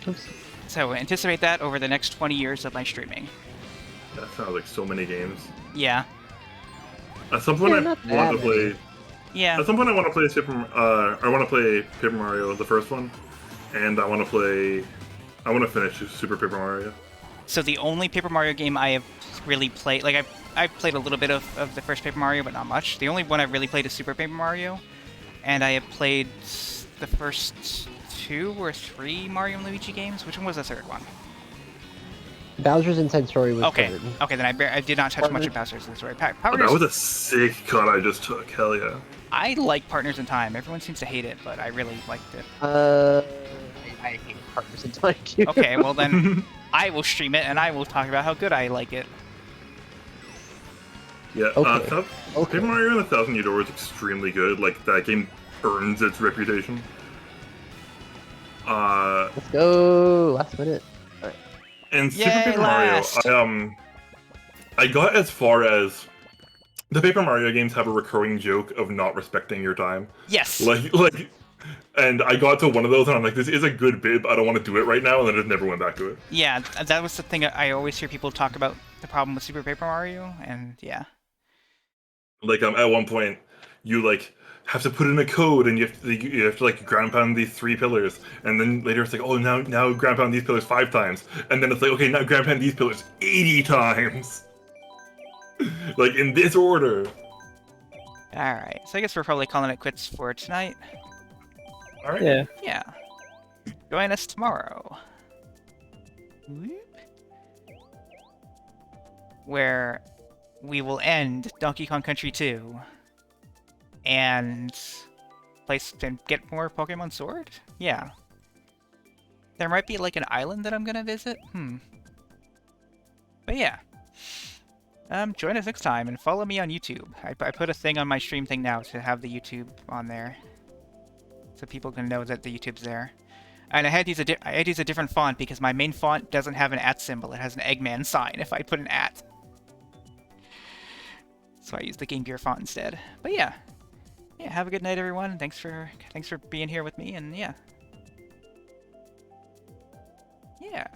Oops. So anticipate that over the next 20 years of my streaming. that sounds like so many games. Yeah. At some point, Yeah, I not want to that play. many. Yeah. At some point, I want to play I want to play Paper Mario, the first one, and I want to finish Super Paper Mario. So the only Paper Mario game I have really played, like I've played a little bit of the first Paper Mario, but not much. The only one I've really played is Super Paper Mario, and I have played the first 2 or 3 Mario and Luigi games. Which one was the third one? Bowser's Inside Story was Okay, third. okay, then I did not touch much of Bowser's Story. Oh, that was a sick cut I just took. Hell yeah. I like Partners in Time. Everyone seems to hate it, but I really liked it. I hate Partners in Time too. Okay, well then I will stream it and I will talk about how good I like it. Yeah. Okay. Paper Mario and the Thousand Year Door is extremely good. Like that game earns its reputation. Let's go. Last minute. Alright. And Super Yay, Paper last! Mario, I got as far as the Paper Mario games have a recurring joke of not respecting your time. Yes. Like, and I got to one of those, and I'm like, this is a good bit, but I don't want to do it right now, and then I just never went back to it. Yeah, that was the thing I always hear people talk about, the problem with Super Paper Mario, and yeah. Like, at one point, you like have to put in a code, and you have to like ground pound these 3 pillars, and then later it's like, oh, now ground pound these pillars 5 times, and then it's like, okay, now ground pound these pillars 80 times, like in this order. All right, so I guess we're probably calling it quits for tonight. All right. Yeah. Yeah. Join us tomorrow. Whoop. Where we will end Donkey Kong Country 2 and get more Pokemon Sword? Yeah. There might be like an island that I'm gonna visit. But yeah. Join us next time and follow me on YouTube. I put a thing on my stream thing now to have the YouTube on there, so people can know that the YouTube's there. And I had to use a different font because my main font doesn't have an @ symbol. It has an Eggman sign if I put an @ so I used the Game Gear font instead. But yeah. Yeah, have a good night everyone. Thanks for being here with me, and yeah. Yeah.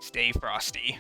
Stay frosty.